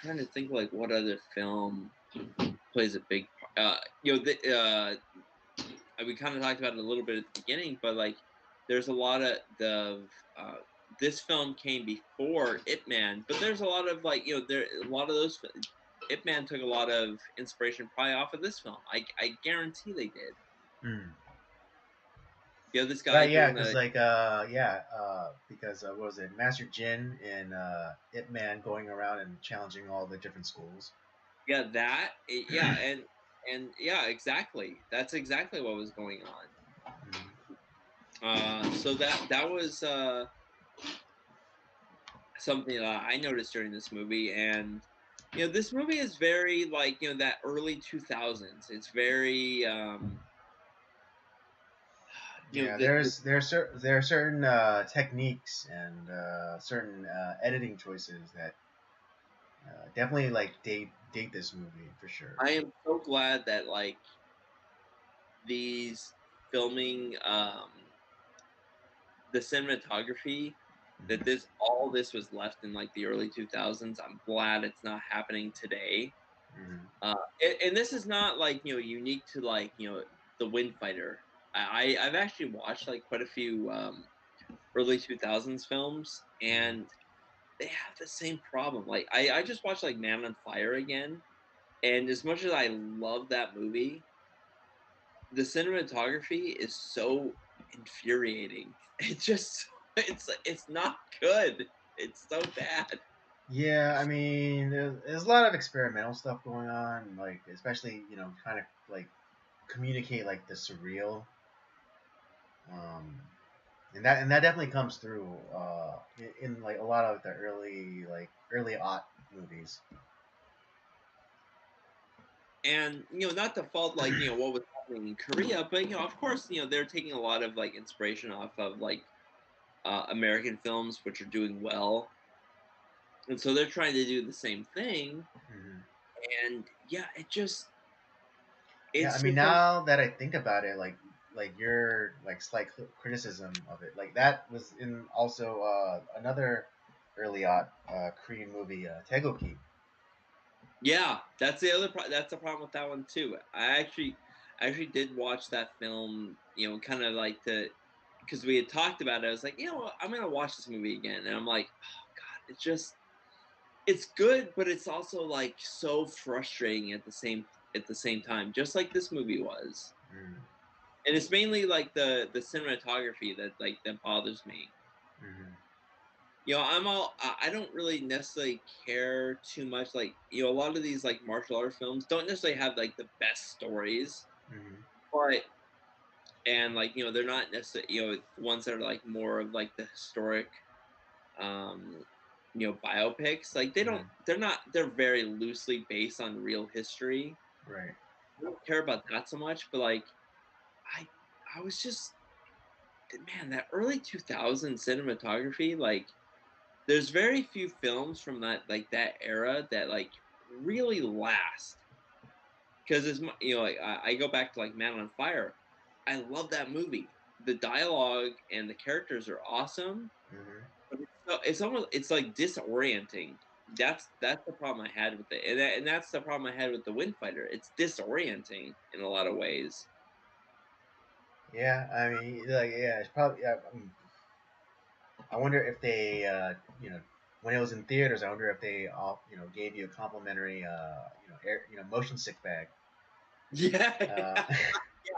trying to think like what other film plays a big part. We kind of talked about it a little bit at the beginning, but like there's a lot of uh, this film came before Ip Man, but there's a lot of like there a lot of those Ip Man took a lot of inspiration probably off of this film. I guarantee they did. Mm. This guy Right, yeah, doing because the like because what was it, Master Jin and Ip Man going around and challenging all the different schools. yeah, and yeah, exactly. That's exactly what was going on. Hmm. So that was something that I noticed during this movie, and this movie is very like that early 2000s. It's very Yeah, the there are certain techniques and certain editing choices that definitely like date this movie for sure. I am so glad that like these filming the cinematography that Hmm. all this was left in like the early 2000s. I'm glad it's not happening today. Hmm. And this is not like unique to like the Wind Fighter. I've actually watched like quite a few early 2000s films, Hmm. and they have the same problem. Like I just watched like Man on Fire again, and as much as I love that movie, the cinematography is so infuriating. It just it's not good. It's so bad. Yeah, I mean, there's a lot of experimental stuff going on, like especially trying to like communicate like the surreal, um, and that definitely comes through in like a lot of the early aught movies. And not to fault like what was happening in Korea, but of course they're taking a lot of like inspiration off of like American films, which are doing well, and so they're trying to do the same thing. Hmm. And yeah, Yeah, I it's mean, become now that I think about it, like your like slight criticism of it, like that was in also another early aught Korean movie, tae yeah. That's that's the problem with that one too. I actually did watch that film, kind of like the because we had talked about it. I was like, what, I'm gonna watch this movie again, and I'm like, oh god, it's good, but it's also like so frustrating at the same time, just like this movie was. Mm. And it's mainly like the cinematography that like that bothers me. Hmm. I don't really necessarily care too much. Like, a lot of these like martial art films don't necessarily have like the best stories, Hmm. but and like they're not necessarily ones that are like more of like the historic um biopics. Like Hmm. they're very loosely based on real history. Right. I don't care about that so much, but like I I was just man, that early 2000s cinematography, like there's very few films from that era that like really last. Because like I go back to like Man on Fire. I love that movie. The dialogue and the characters are awesome, Hmm. but it's almost it's like disorienting. That's the problem I had with it, and that's the problem I had with the Wind Fighter. It's disorienting in a lot of ways. Yeah, I mean, like, yeah, it's probably. Yeah, I wonder if they, when it was in theaters, I wonder if they all, gave you a complimentary, motion sick bag. Uh, Yeah.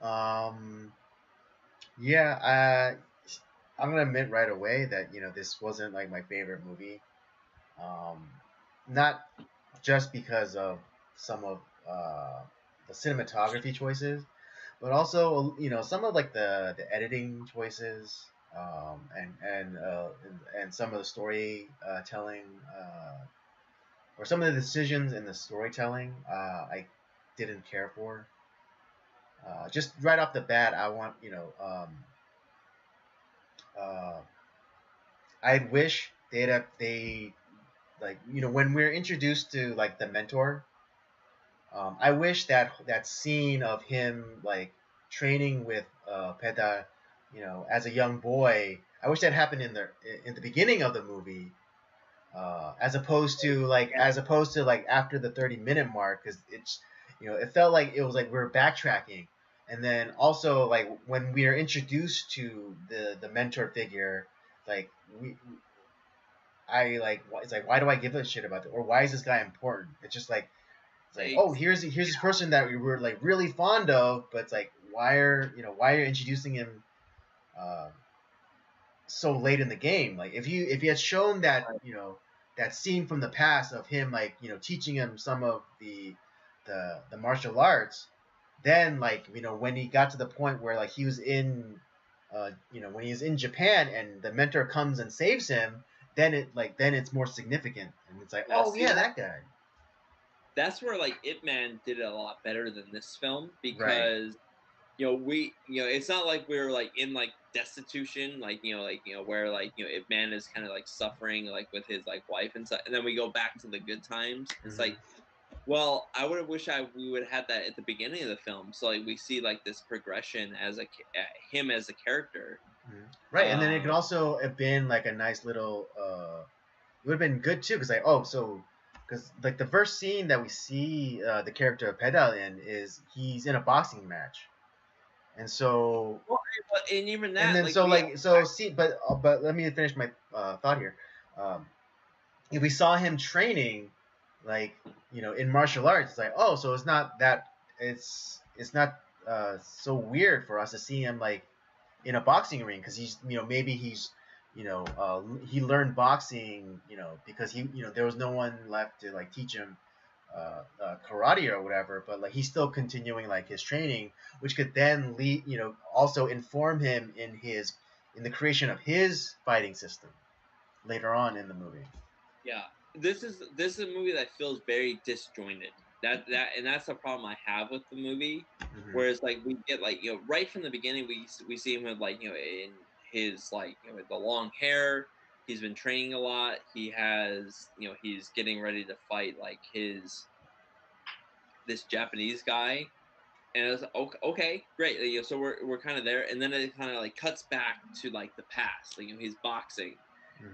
um, yeah, I'm gonna admit right away that this wasn't like my favorite movie. Um, Not just because of some of the cinematography choices, but also some of like the editing choices, and some of the story telling, or some of the decisions in the storytelling, I didn't care for. Just right off the bat, I want uh, I'd wish they like when we're introduced to like the mentor. I wish that scene of him like training with Peda, as a young boy. I wish that happened in the beginning of the movie, as opposed to after the 30-minute mark, because it felt like it was like we were backtracking, and then also like when we are introduced to the mentor figure, like we it's like, why do I give a shit about it, or why is this guy important? It's like, oh, Ex- here's this person that we were like really fond of, but it's like, why are you introducing him uh, so late in the game? Like, if you had shown that scene from the past of him, like, teaching him some of the martial arts, then, like, when he got to the point where like he was when he was in Japan and the mentor comes and saves him, then it's more significant, and it's like, Now, oh see yeah, that guy. that's where like Ip Man did it a lot better than this film Right. because it's not like we were like in like destitution, like where like Ip Man is kind of like suffering like with his like wife and stuff, and then we go back to the good times. It's Hmm. like, well, I would have wished we would have had that at the beginning of the film, so like we see like this progression as him as a character. Mhm. Right, and then it could Um, also have been like a nice little. It would have been good too, because like, oh, so because like the first scene that we see the character of Pedal in is he's in a boxing match, and so well, and even and that, then like so like so see, but let me finish my thought here. Um, if we saw him training, like in martial arts, it's like, oh, so it's not so weird for us to see him like in a boxing ring, because he's maybe he's he learned boxing because there was no one left to like teach him karate or whatever, but like he's still continuing like his training, which could then lead also inform him in the creation of his fighting system later on in the movie. yeah, this is a movie that feels very disjointed. And that's the problem I have with the movie. Hmm. Whereas like we get like right from the beginning we see him with like in his like with the long hair. He's been training a lot. He has he's getting ready to fight like his this Japanese guy. And it was okay, okay great. So we're kind of there, and then it kind of like cuts back to like the past. Like he's boxing,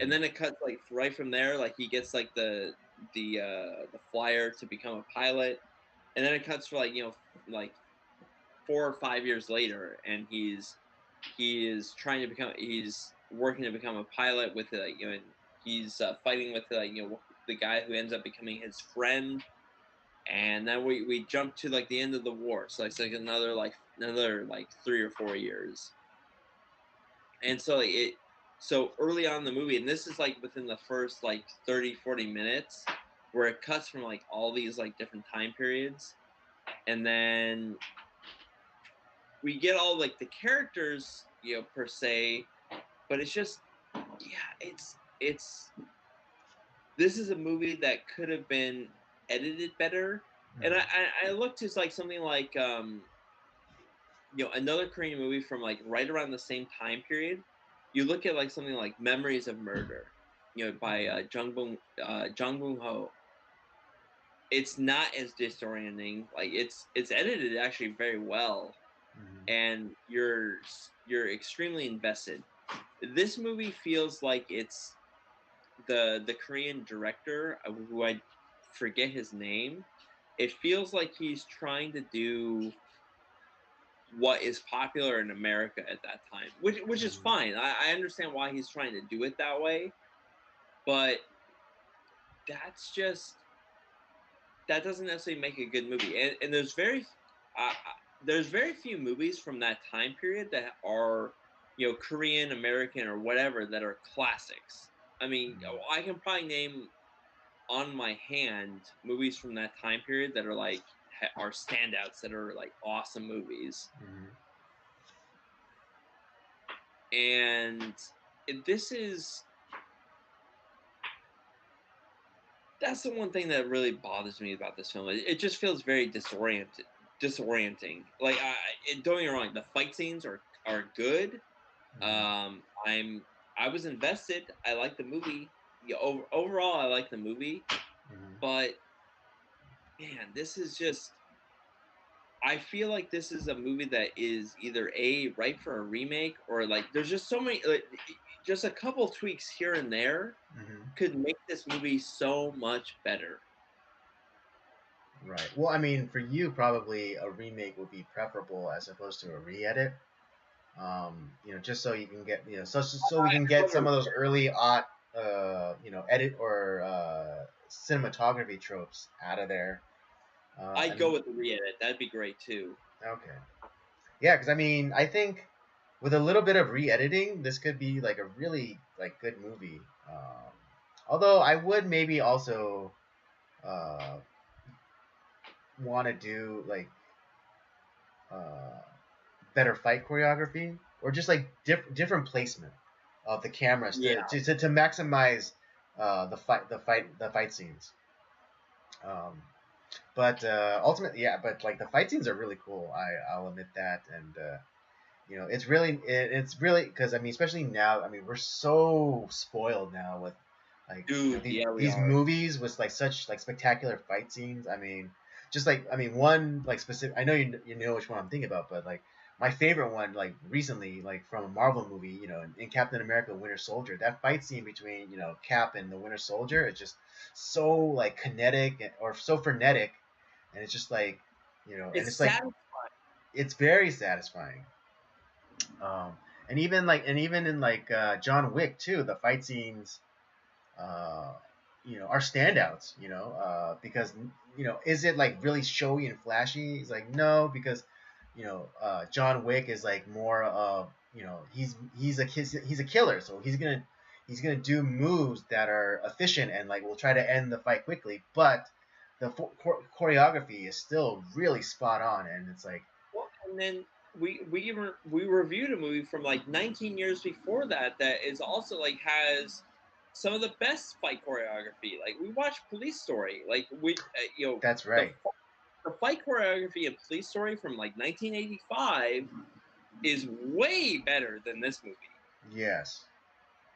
and Hmm. then it cuts like right from there. Like he gets like the flyer to become a pilot, and then it cuts for like like 4 or 5 years later, and he is trying to become he's working to become a pilot with like and he's fighting with like the guy who ends up becoming his friend, and then we jump to like the end of the war, so it's like another like 3 or 4 years, and so like, it so early on in the movie, and this is like within the first like 30-40 minutes, where it cuts from like all these like different time periods, and then we get all like the characters, per se, but it's just, yeah, it's this is a movie that could have been edited better. And I looked at like something like another Korean movie from like right around the same time period. You look at like something like Memories of Murder, by Jung Bung Ho. It's not as disorienting. Like it's edited actually very well, and you're extremely invested. This movie feels like it's the Korean director, who I forget his name. It feels like he's trying to do what is popular in America at that time, which is fine. I understand why he's trying to do it that way, but that doesn't necessarily make a good movie. And there's very few movies from that time period that are Korean American or whatever that are classics. I mean, I can probably name on my hand movies from that time period that are like are standouts, that are like awesome movies. And that's the one thing that really bothers me about this film. It just feels very disorienting. Like, don't get me wrong, the fight scenes are good. I was invested. I like the movie. Overall, I like the movie. But man, this is just. I feel like this is a movie that is either ripe for a remake, or like there's just so many, just a couple tweaks here and there could make this movie so much better. Right. Well, I mean, for you, probably a remake would be preferable as opposed to a re-edit. Just so you can get, so we can get some of those early edit or cinematography tropes out of there. I'd go with the re-edit. That'd be great too. Okay. Yeah, because I mean, I think with a little bit of re-editing, this could be like a really like good movie. Although I would maybe also want to do like better fight choreography, or just like different placement of the cameras to maximize the fight scenes. But ultimately, yeah. But like the fight scenes are really cool. I'll admit that, and it's really because I mean, especially now. I mean, we're so spoiled now with like these movies with like such like spectacular fight scenes. I mean, just like one like specific. I know you know which one I'm thinking about, but like my favorite one like recently, like from a Marvel movie, in Captain America: Winter Soldier, that fight scene between Cap and the Winter Soldier is just so like kinetic or so frenetic, and it's just like and it's like it's very satisfying. And even in like John Wick too, the fight scenes are standouts, because is it like really showy and flashy? It's like no, because John Wick is like more of he's a killer, so he's gonna do moves that are efficient and like will try to end the fight quickly, but the choreography is still really spot on, and it's like. Well, and then we reviewed a movie from like 19 years before that is also like has some of the best fight choreography. Like we watched Police Story. Like That's right. The fight choreography of Police Story from like 1985 is way better than this movie. Yes.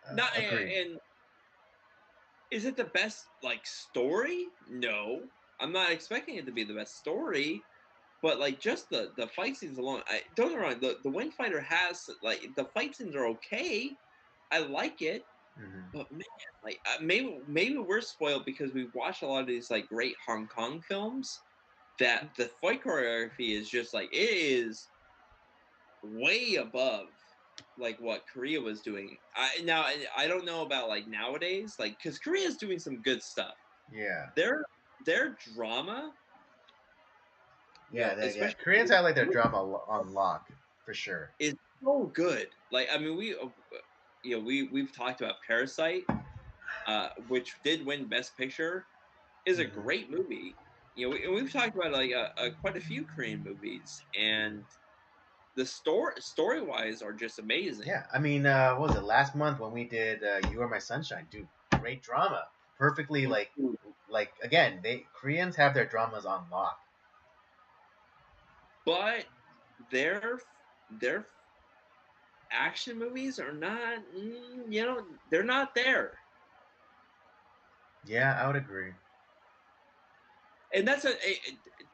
Agreed. And is it the best like story? No, I'm not expecting it to be the best story. But like just the fight scenes alone, don't get me wrong. The Wing Fighter has like the fight scenes are okay. I like it, but man, like maybe we're spoiled because we watch a lot of these like great Hong Kong films that the fight choreography is just like it is way above like what Korea was doing. I don't know about like nowadays, like because Korea's doing some good stuff. Yeah. Their drama. Yeah, Koreans have like their drama on lock for sure. It's so good. Like I mean, we've talked about Parasite, which did win Best Picture, is a Mhm. great movie. We've talked about like quite a few Korean movies, and the story wise are just amazing. Yeah, I mean, what was it last month when we did "You Are My Sunshine"? Dude, great drama. Perfectly like again, they Koreans have their dramas on lock. But their action movies are not, they're not there. Yeah, I would agree. And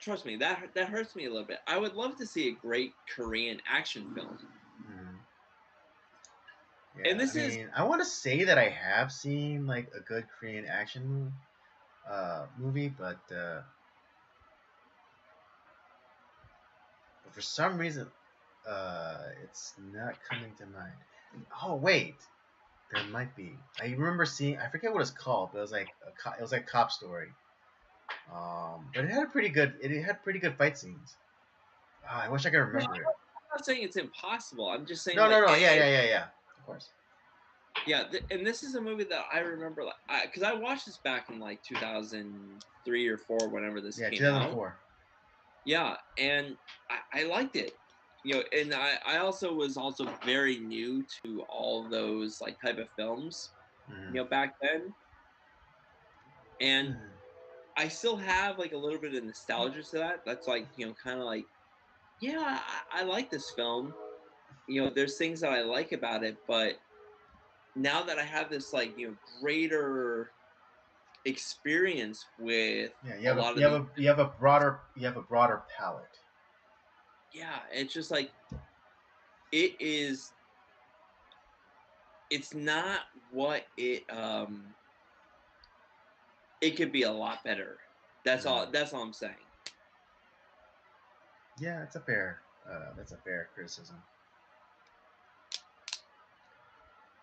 trust me, that hurts me a little bit. I would love to see a great Korean action film. Mhm. And Yeah, I this is mean, I want to say that I have seen like a good Korean action movie, but for some reason, it's not coming to mind. Oh wait, there might be. I remember seeing. I forget what it's called, but it was like it was like cop story. But it had a pretty good. It had pretty good fight scenes. I wish I could no, remember it. I'm not saying it's impossible. I'm just saying No, no, like no. Yeah. Of course. yeah, and this is a movie that I remember like because I watched this back in like 2003 or 4 whenever this Yeah, came out. 2004. Yeah, and I liked it. And I also was also very new to all those like type of films, Mm-hmm. back then. And Mm-hmm. I still have like a little bit of nostalgia to that. That's like, kind of like, yeah, I like this film. There's things that I like about it, but now that I have this like, greater experience with Yeah, a lot of these, you have a broader palette. yeah, it's just like it is it's not what it could be a lot better. Mm. That's all I'm saying. Yeah, that's a fair criticism.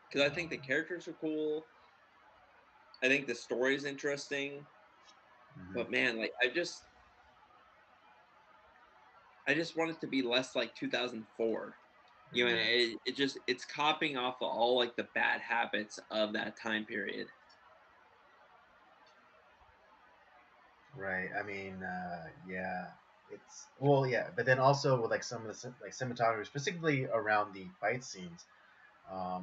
Because I think the characters are cool. I think the story is interesting. Mhm. But man, like I just want it to be less like 2004. And Yeah, it's copying off of all like the bad habits of that time period. right. I mean, yeah, it's well, yeah, but then also with like some of the like cinematography, specifically around the fight scenes.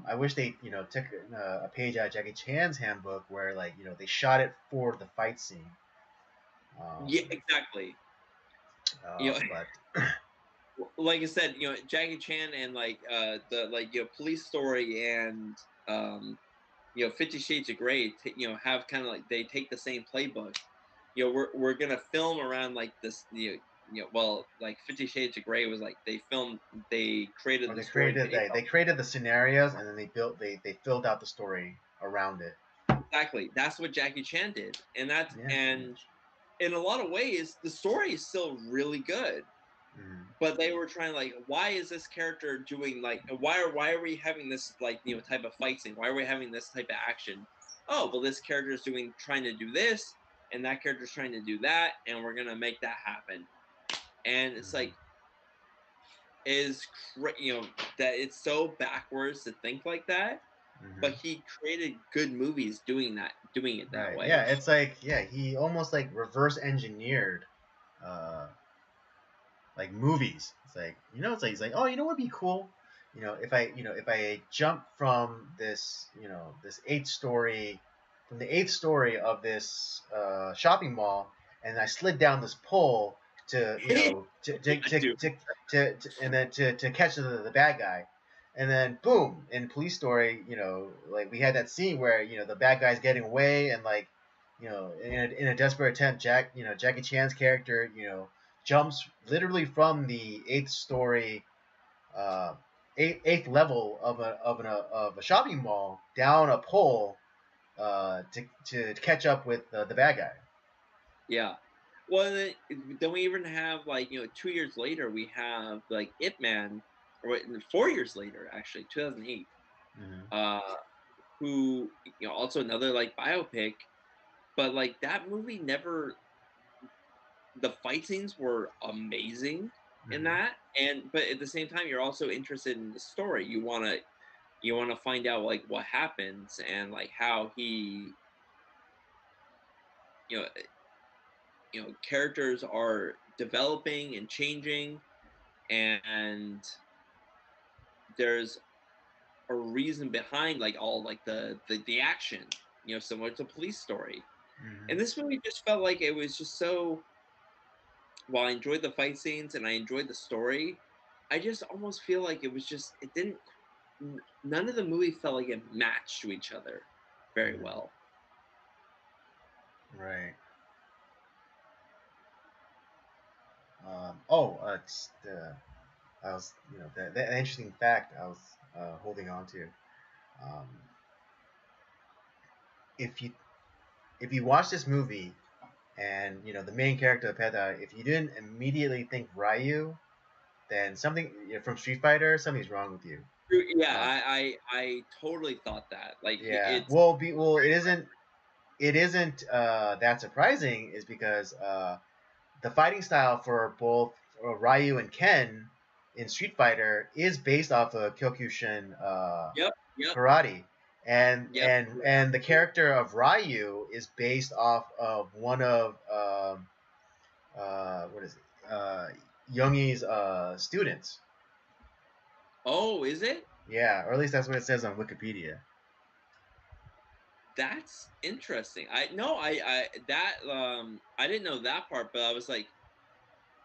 I wish they, took a page out of Jackie Chan's handbook where, like, they shot it for the fight scene. Um, Yeah, exactly. You know, but like I said, Jackie Chan and like the like Police Story and um 50 Shades of Grey, have kind of like they take the same playbook. We're gonna film around like this. Well, like 50 Shades of Grey was like they created or the story based they created the scenarios and then they filled out the story around it. exactly. That's what Jackie Chan did, Yeah, pretty and much. in a lot of ways, the story is still really good. Mm, But they were trying like, why is this character doing like, why are we having this like type of fight scene? Why are we having this type of action? Oh, well, this character is trying to do this, and that character is trying to do that, and we're gonna make that happen. And it's mm, like is that it's so backwards to think like that. mm-hmm. But he created good movies doing it that Right. way. Yeah, it's like he almost like reverse engineered, uh, like movies. It's like it's like he's like, oh, what'd be cool, if I jump from this, this from the eighth story of this shopping mall, and I slid down this pole to Dude, and then to catch the bad guy. And then boom, in Police Story, like we had that scene where the bad guy's getting away, and like in a desperate attempt, Jackie Chan's character jumps literally from the eighth story, uh, eighth level of a shopping mall down a pole, to catch up with the bad guy. yeah. Well, then we even have like 2 years later we have like Ip Man, or 4 years later actually 2008, Mm-hmm. uh, who also another like biopic, but like that movie never the fight scenes were amazing in Mm-hmm. that, and but at the same time you're also interested in the story. You want to You want to find out like what happens and like how he, you know, characters are developing and changing, and there's a reason behind like all like the action, similar to Police Story. And Hmm. this movie just felt like it was just so. While I enjoyed the fight scenes and I enjoyed the story, I just almost feel like it was just it didn't. None of the movie felt like it matched to each other very Hmm. well. Right. It's the I was the interesting fact I was holding on to. Um, if you watch this movie and the main character Peta, if you didn't immediately think Ryu, then something from Street Fighter, something's wrong with you. Yeah, Uh, I totally thought that. Like yeah. it's Well, it isn't that surprising, is because the fighting style for both Ryu and Ken in Street Fighter is based off of Kyokushin yep, yep, karate, and yep. and You're and the absolutely character of Ryu is based off of one of what is it Youngi's students. Oh, is it? Yeah, or at least that's what it says on Wikipedia. That's interesting. I no, I that I didn't know that part, but I was like,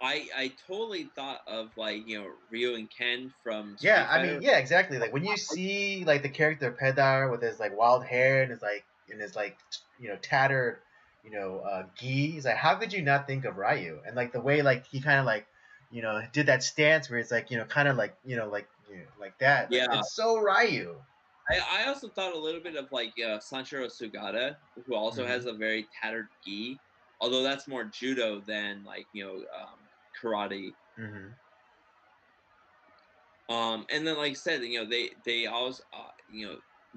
I totally thought of like Ryu and Ken from Yeah, Street I mean, Fighter. yeah, exactly. Like when you see like the character Pedar with his like wild hair and his tattered gi, he's like, how could you not think of Ryu? And like the way like he kind of like did that stance where it's like kind of like like that. Like Yeah, it's so Ryu. I also thought a little bit of like Sanshiro Sugata, who also Hmm. has a very tattered gi, although that's more judo than like karate. Hmm. And then like I said, they always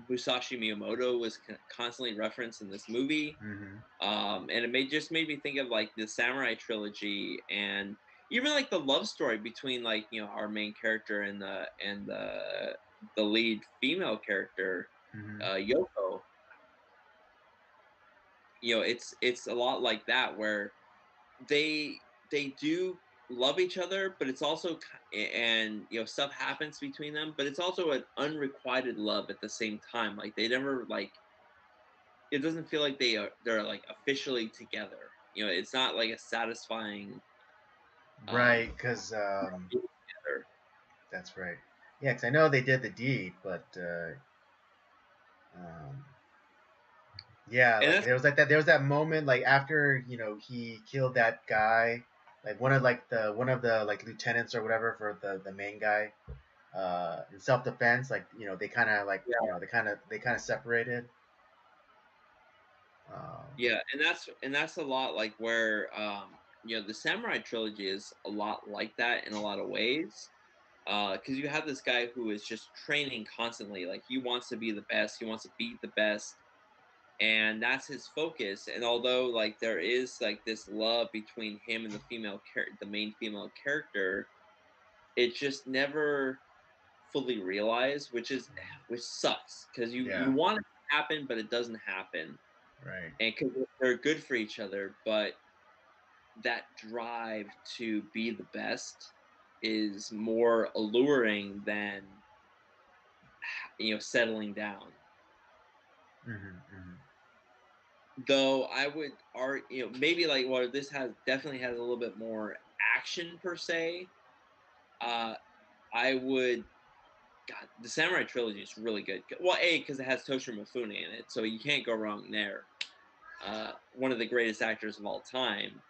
Musashi Miyamoto was constantly referenced in this movie. Hmm. And it just made me think of like the samurai trilogy, and even like the love story between like our main character and the lead female character, Hmm. Yoko. It's a lot like that where they they do love each other, but it's also and stuff happens between them, but it's also an unrequited love at the same time. Like they never like it doesn't feel like they're like officially together. It's not like a satisfying Right, um because being together. that's right. Yeah, because I know they did the deed, but um, yeah, And like that's there was that moment like after he killed that guy, like one of the like lieutenants or whatever for the main guy, in self defense, like they kind of like yeah, they kind of separated. Um, yeah, and that's a lot like where the samurai trilogy is a lot like that in a lot of ways. Because you have this guy who is just training constantly, like he wants to be the best, he wants to beat the best, and that's his focus. And although like there is like this love between him and the main female character, it just never fully realized, which sucks because you yeah, want it to happen, but it doesn't happen, right. and because they're good for each other, but that drive to be the best is more alluring than settling down. Hmm. Hmm. Though I would maybe like what this has definitely has a little bit more action per se. uh I would God, the Samurai trilogy is really good. Well, because it has Toshiro Mifune in it, so you can't go wrong there. One of the greatest actors of all time.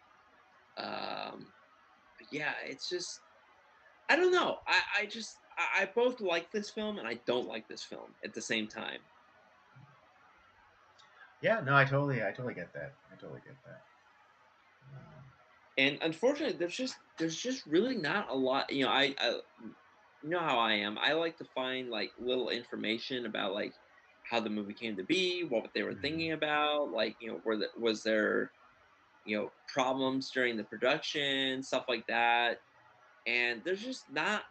But yeah, it's just I don't know. I both like this film and I don't like this film at the same time. Yeah, no, I totally get that. I totally get that. And unfortunately, there's just really not a lot. You know how I am. I like to find like little information about like how the movie came to be, what they were Hmm. thinking about, like was there problems during the production, stuff like that. And there's just not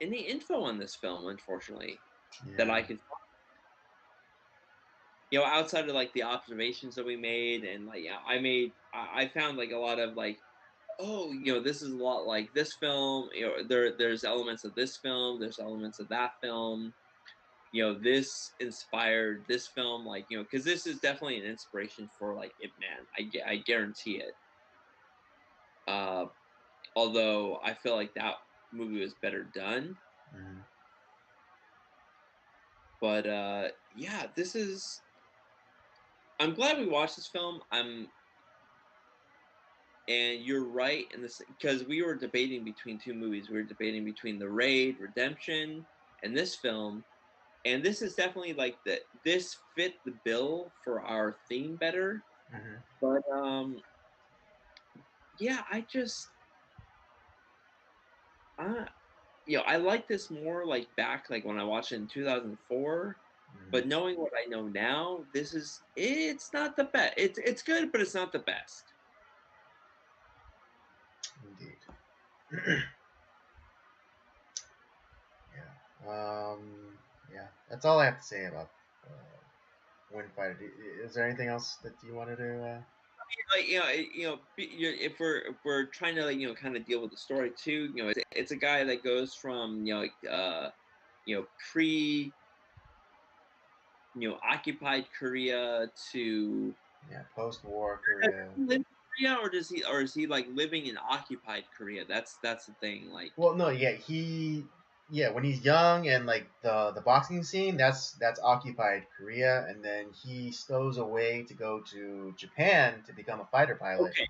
any info on this film, unfortunately. that I Yeah. could, outside of like the observations that we made, and like I found like a lot of like, oh, this is a lot like this film. There's elements of this film, there's elements of that film. This inspired this film, like, because this is definitely an inspiration for like Ip Man. I guarantee it. Uh, Although I feel like that movie was better done. Hmm. But yeah, this is. I'm glad we watched this film. And you're right in this, because we were debating between two movies. We were debating between The Raid, Redemption, and this film. And this is definitely like this fit the bill for our theme better. Hmm. But yeah, uh, I like this more like back like when I watched it in 2004. Hmm. But knowing what I know now, it's not the best. It's good, but it's not the best. Indeed. Yeah. Yeah. That's all I have to say about Wind Fighter. Is there anything else that you wanted to? Like if we're trying to like kind of deal with the story too, it's a guy that goes from pre occupied Korea to Yeah. Post-war Korea. live in Korea, or is he like living in occupied Korea? That's the thing. Like, Well, no. Yeah. Yeah. When he's young and like the boxing scene, that's occupied Korea, and then he stows away to go to Japan to become a fighter pilot. okay,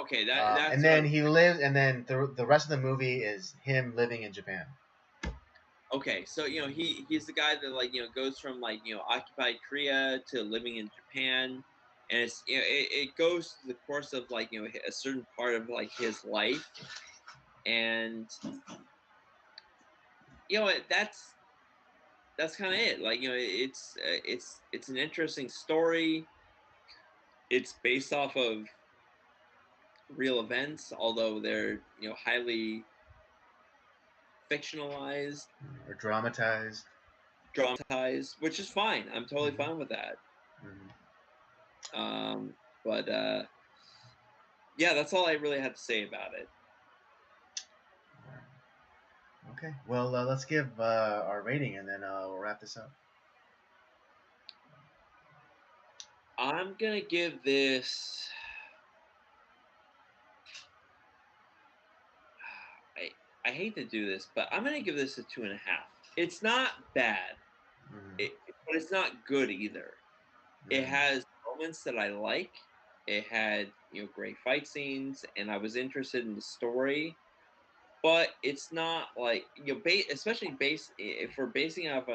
okay, And that's what then he lives, and then the rest of the movie is him living in Japan. okay. So he's the guy that like goes from like occupied Korea to living in Japan, and it's it goes to the course of like a certain part of like his life, and that's kind of it. Like it's an interesting story. It's based off of real events, although they're highly fictionalized, Or dramatized. dramatized, which is fine. I'm totally Hmm. fine with that. Hmm. But yeah, that's all I really had to say about it. Okay. Well, let's give our rating, and then we'll wrap this up. I'm gonna give this. I hate to do this, but I'm gonna give this a 2.5. It's not bad, Hmm. but it's not good either. It Hmm. has moments that I like. It had great fight scenes, and I was interested in the story. But it's not like especially based if we're basing it off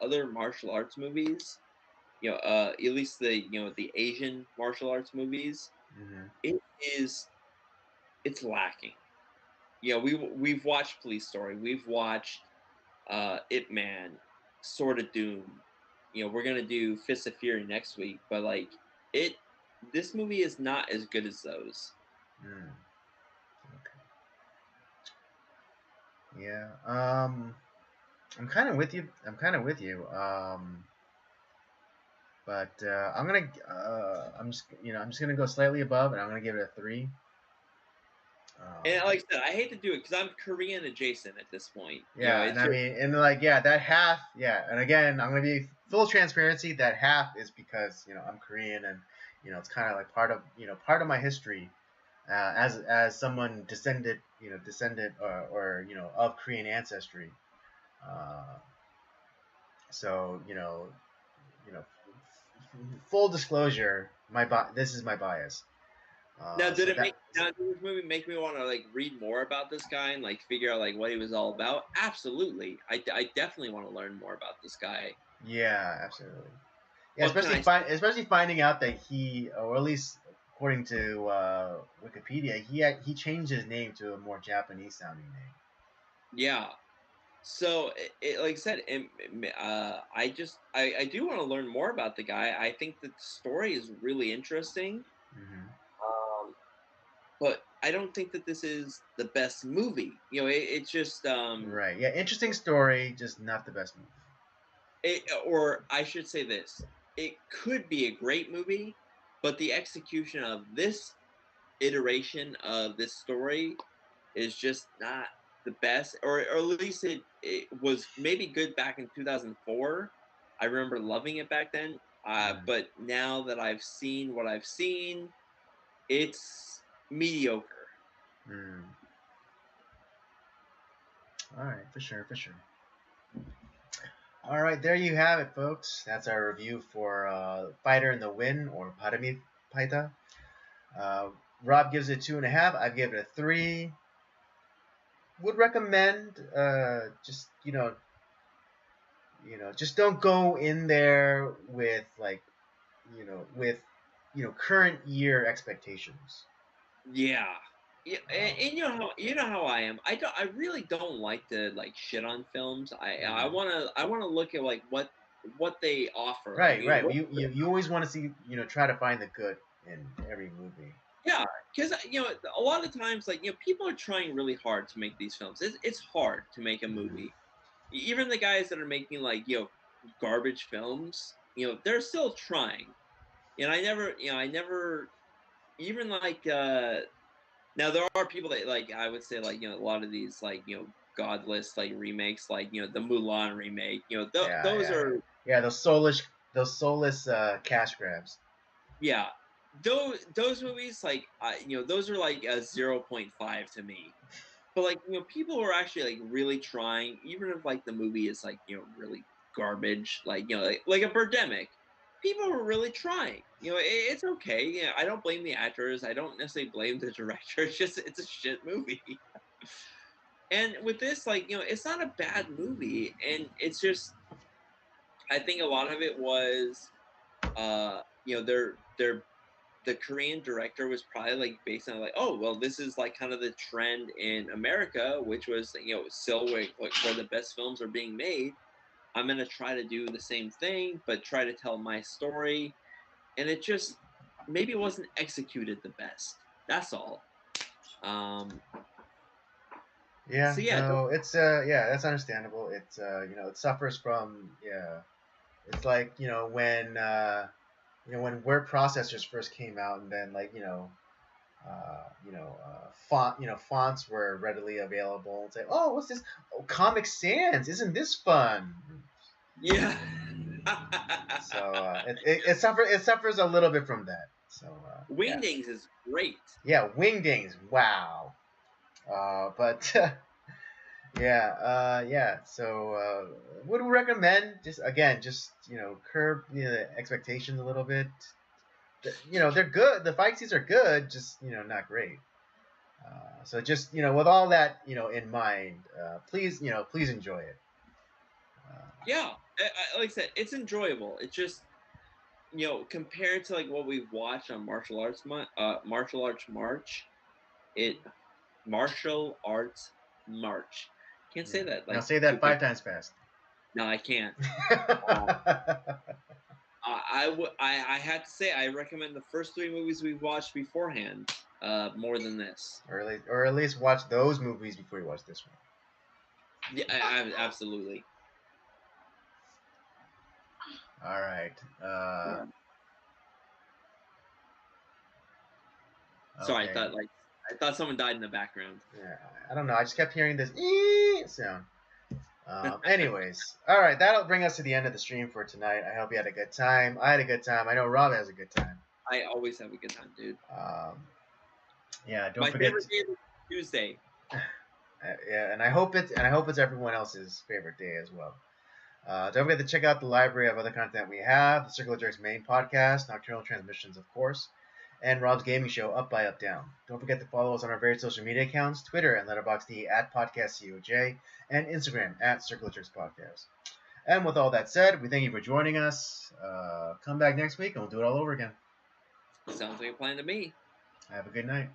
other martial arts movies. At least the Asian martial arts movies. Hmm. It is it's lacking. We've watched Police Story. We've watched Ip Man, Sword of Doom. We're gonna do Fist of Fury next week, but like it, this movie is not as good as those. Mm. Okay. Yeah. I'm kind of with you. I'm kind of with you. But I'm just gonna go slightly above, and I'm gonna give it a 3. And Um, like I said, I hate to do it because I'm Korean adjacent at this point. yeah, and It's I just mean, and like, yeah, that half, yeah, and again, I'm gonna be full transparency. That half is because I'm Korean, and it's kind of like part of my history, as someone descended or of Korean ancestry. Uh, so full disclosure, this is my bias. now. So that Did this movie make me want to like read more about this guy and like figure out like what he was all about? Absolutely, I definitely want to learn more about this guy. Yeah, absolutely. Yeah, What can I? especially finding out that he, or at least according to Wikipedia, he changed his name to a more Japanese sounding name. Yeah. So, like I said, I do want to learn more about the guy. I think that the story is really interesting, Hmm. um, but I don't think that this is the best movie. It's just Right. Yeah, interesting story, just not the best movie. or I should say this, it could be a great movie, but the execution of this iteration of this story is just not the best, or at least it was maybe good back in 2004. I remember loving it back then, but now that I've seen what I've seen, it's mediocre. All right, for sure, for sure. All right, there you have it, folks. That's our review for Fighter in the Wind, or Baram의 파이터. Rob gives it 2.5. I give it a 3. Would recommend. Just just don't go in there with current year expectations. Yeah. Yeah, and you know how I am. I really don't like to like shit on films. I wanna look at like what they offer. Right, I mean, right. You always want to see try to find the good in every movie. Yeah, because a lot of times like people are trying really hard to make these films. It's hard to make a movie. Even the guys that are making like garbage films, they're still trying. And I never even like now there are people that like I would say like a lot of these like godless like remakes like the Mulan remake those are those soulless cash grabs. Yeah, those movies like those are like a 0.5 to me. But like people who are actually like really trying, even if like the movie is like really garbage, like like a Birdemic, people are really trying. It's okay. I don't blame the actors. I don't necessarily blame the director. It's a shit movie. And with this, like it's not a bad movie, and it's just I think a lot of it was, the Korean director was probably like based on like, oh well, this is like kind of the trend in America, which was still where the best films are being made. I'm gonna try to do the same thing, but try to tell my story, and it just maybe it wasn't executed the best. That's all. Yeah, so no, it's that's understandable. It's it suffers from it's like when word processors first came out, and then like fonts were readily available, and say, oh, what's this? Oh, Comic Sans, isn't this fun? Yeah. So it suffers a little bit from that. So Wingdings is great. Yeah, Wingdings. Wow. But So would we recommend just curb the expectations a little bit. They're good. The fight scenes are good, just not great. So just with all that in mind, please enjoy it. Yeah, like I said, it's enjoyable. It's just compared to like what we've watched on Martial Arts March, Can't say that. Like, now say that 5 times fast. No, I can't. I had to say I recommend the first 3 movies we've watched beforehand more than this. Or at least watch those movies before you watch this one. Yeah, absolutely. All right. Sorry, I thought someone died in the background. Yeah, I don't know. I just kept hearing this sound. Anyways, all right. That'll bring us to the end of the stream for tonight. I hope you had a good time. I had a good time. I know Rob has a good time. I always have a good time, dude. Yeah. Don't My forget. favorite day is Tuesday. Yeah, and I hope it's everyone else's favorite day as well. Don't forget to check out the library of other content we have: the Circle of Jerks main podcast, Nocturnal Transmissions, of course, and Rob's gaming show, Up by Up Down. Don't forget to follow us on our various social media accounts: Twitter and Letterboxd @PodcastCOJ, and Instagram @Circle of Jerks Podcast. And with all that said, we thank you for joining us. Come back next week and we'll do it all over again. Sounds like a plan to me. Have a good night.